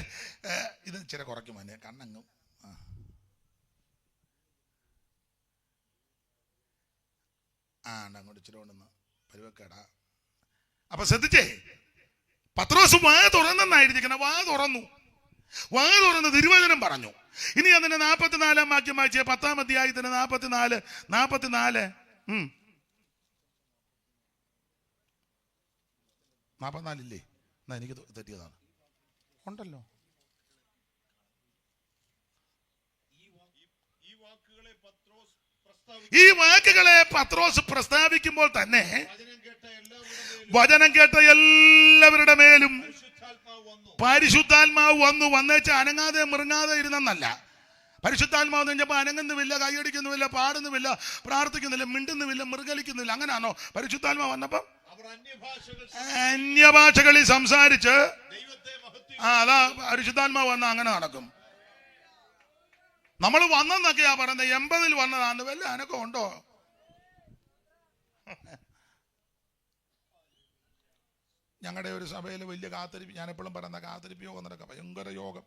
ഇത് ഇച്ചിരി കുറയ്ക്കും എന്നെ കണ്ണങ്ങും. അങ്ങോട്ട് ഇച്ചിരി കൊണ്ടുവന്ന് പരിവക്കേടാ. അപ്പൊ ശ്രദ്ധിച്ചേ, പത്രോസ് വാ തുറന്നെന്നായിരിക്കണം. വാ തുറന്ന് തിരുവചനം പറഞ്ഞു. ഇനി അതിന്റെ 44 വാക്യം വായിച്ചേ. 10-ാം അധ്യായത്തിന് 44 44 ഇല്ലേ? എന്നാ എനിക്ക് തെറ്റിയതാണ്. ഉണ്ടല്ലോ. ഈ വാക്കുകളെ പത്രോസ് പ്രസ്താവിക്കുമ്പോൾ തന്നെ വചനം കേട്ട എല്ലാവരുടെ മേലും പരിശുദ്ധാത്മാവ് വന്നു. വന്നേച്ച അനങ്ങാതെ മൃങ്ങാതെ ഇരുന്നല്ല. പരിശുദ്ധാത്മാവ് കഴിഞ്ഞപ്പോൾ അനങ്ങുന്നുമില്ല, കൈയടിക്കുന്നുമില്ല, പാടുന്നുമില്ല, പ്രാർത്ഥിക്കുന്നില്ല, മിണ്ടുന്നുമില്ല, മൃഗലിക്കുന്നില്ല. അങ്ങനാണോ പരിശുദ്ധാത്മാവ് വന്നപ്പം? അന്യഭാഷകളിൽ സംസാരിച്ച് അതാ പരിശുദ്ധാത്മാവ് വന്ന അങ്ങനെ നടക്കും. നമ്മൾ വന്നെന്നൊക്കെയാ പറയുന്നത്. 80-ൽ വന്നതാണ്. വല്ല അനക്കം ഉണ്ടോ? ഞങ്ങളുടെ ഒരു സഭയിൽ വലിയ കാത്തിരിപ്പ്, ഞാൻ എപ്പോഴും പറയുന്ന കാത്തിരിപ്പ് യോഗം നടക്കുക, ഭയങ്കര യോഗം.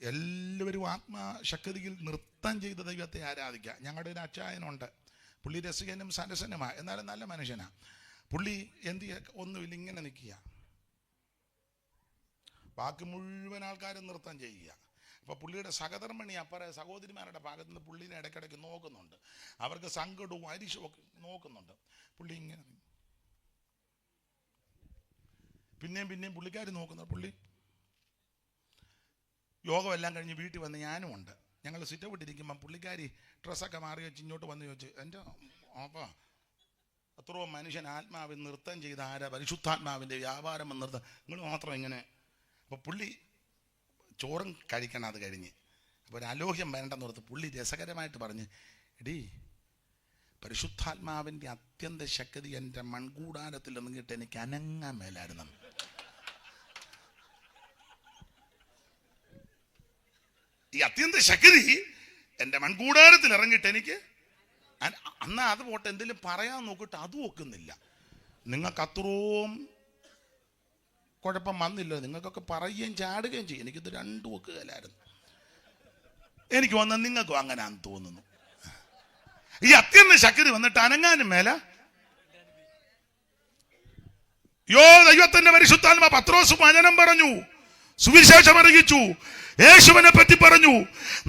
എല്ലാവരും ആത്മാശക്തിയിൽ നൃത്തം ചെയ്ത ദൈവത്തെ ആരാധിക്കുക. ഞങ്ങളുടെ ഒരു അച്ചായനുണ്ട്, പുള്ളി രസികനും സരസനുമാണ്, എന്നാലും നല്ല മനുഷ്യനാണ്. പുള്ളി എന്ത് ഒന്നുമില്ല, ഇങ്ങനെ നിൽക്കുക, ബാക്കി മുഴുവൻ ആൾക്കാരും നൃത്തം ചെയ്യുക. അപ്പോൾ പുള്ളിയുടെ സഹധർമ്മിണി അപ്പറ സഹോദരിമാരുടെ ഭാഗത്ത് നിന്ന് പുള്ളിനെ ഇടയ്ക്കിടയ്ക്ക് നോക്കുന്നുണ്ട്. അവർക്ക് സങ്കടവും അരിശവും ഒക്കെ നോക്കുന്നുണ്ട്. പുള്ളി ഇങ്ങനെ പിന്നെയും പുള്ളിക്കാർ നോക്കുന്നുണ്ട്. പുള്ളി യോഗമെല്ലാം കഴിഞ്ഞ് വീട്ടിൽ വന്ന് ഞാനും ഉണ്ട്. ഞങ്ങൾ സിറ്റൗട്ടിരിക്കുമ്പം പുള്ളിക്കാരി ഡ്രസ്സൊക്കെ മാറി വെച്ച് ഇങ്ങോട്ട് വന്ന് ചോദിച്ചു, എൻ്റെ അപ്പാ അത്രയോ മനുഷ്യൻ ആത്മാവിൽ നൃത്തം ചെയ്ത ആരാ? പരിശുദ്ധാത്മാവിൻ്റെ വ്യാപാരം നൃത്തം, നിങ്ങൾ മാത്രം ഇങ്ങനെ. അപ്പോൾ പുള്ളി ചോറും കഴിക്കണം. അത് കഴിഞ്ഞ് അപ്പോൾ ഒരു അലോഹ്യം വേണ്ടെന്ന് ഓർത്ത് പുള്ളി രസകരമായിട്ട് പറഞ്ഞ്, എടീ പരിശുദ്ധാത്മാവിൻ്റെ അത്യന്ത ശക്തി എൻ്റെ മൺകൂടാരത്തിൽ നിന്നിട്ട് എനിക്ക് അനങ്ങാൻ മേലായിരുന്നു. ഈ അത്യന്ത ശക്തി എൻ്റെ മൺകൂടാരത്തിൽ ഇറങ്ങിയിട്ട് എനിക്ക് അന്നാ അത് പോട്ടെ, എന്തെങ്കിലും പറയാൻ നോക്കിയിട്ട് അതും ഒക്കുന്നില്ല. നിങ്ങൾക്ക് അത്രയും കുഴപ്പം വന്നില്ലോ, നിങ്ങൾക്കൊക്കെ പറയുകയും ചാടുകയും ചെയ്യും. എനിക്കിത് രണ്ടും ഒക്കുകയില്ലായിരുന്നു. എനിക്ക് വന്നാൽ നിങ്ങൾക്കും അങ്ങനെയാണെന്ന് തോന്നുന്നു. ഈ അത്യന്ത ശക്തി വന്നിട്ട് അനങ്ങാനും മേല. ദൈവത്തിന്റെ പരിശുദ്ധാത്മാ പത്രോസ് വചനം പറഞ്ഞു, സുവിശേഷം അറിയിച്ചു, യേശുവിനെ പറ്റി പറഞ്ഞു,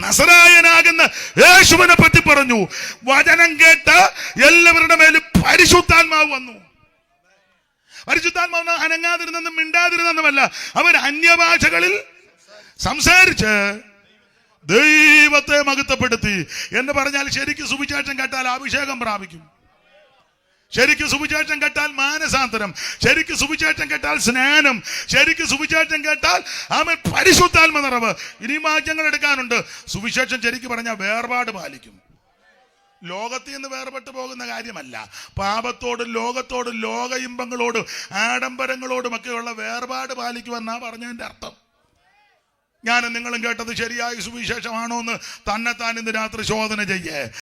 നസറായനാകുന്ന യേശുവിനെ പറ്റി പറഞ്ഞു. വചനം കേട്ട് എല്ലാവരുടെ മേലും പരിശുദ്ധാത്മാവ് വന്നു. പരിശുദ്ധാത്മാവ് അനങ്ങാതിരുന്നെന്നും മിണ്ടാതിരുന്നെന്നുമല്ല, അവർ അന്യഭാഷകളിൽ സംസാരിച്ച് ദൈവത്തെ മഹത്വപ്പെടുത്തി എന്ന് പറഞ്ഞാൽ ശരിക്കും സുവിശേഷം കേട്ടാൽ അഭിഷേകം പ്രാപിക്കും. ശരിക്കും സുവിശേഷം കേട്ടാൽ മാനസാന്തരം, ശരിക്കും സുവിശേഷം കേട്ടാൽ സ്നാനം, ശരിക്കും സുവിശേഷം കേട്ടാൽ അവൻ പരിശുദ്ധാത്മ നിറവ്. ഇനി വാക്യങ്ങൾ എടുക്കാനുണ്ട്. സുവിശേഷം ശരിക്കും പറഞ്ഞാൽ വേർപാട് പാലിക്കും. ലോകത്തിൽ നിന്ന് വേർപെട്ടു പോകുന്ന കാര്യമല്ല. പാപത്തോടും ലോകത്തോടും ലോക ഇമ്പങ്ങളോടും ആഡംബരങ്ങളോടും ഒക്കെയുള്ള വേർപാട് പാലിക്കുമെന്നാ പറഞ്ഞതിന്റെ അർത്ഥം. ഞാനും നിങ്ങളും കേട്ടത് ശരിയായ സുവിശേഷമാണോ എന്ന് തന്നെത്താൻ ഇന്ന് രാത്രി ശോധന ചെയ്യേ.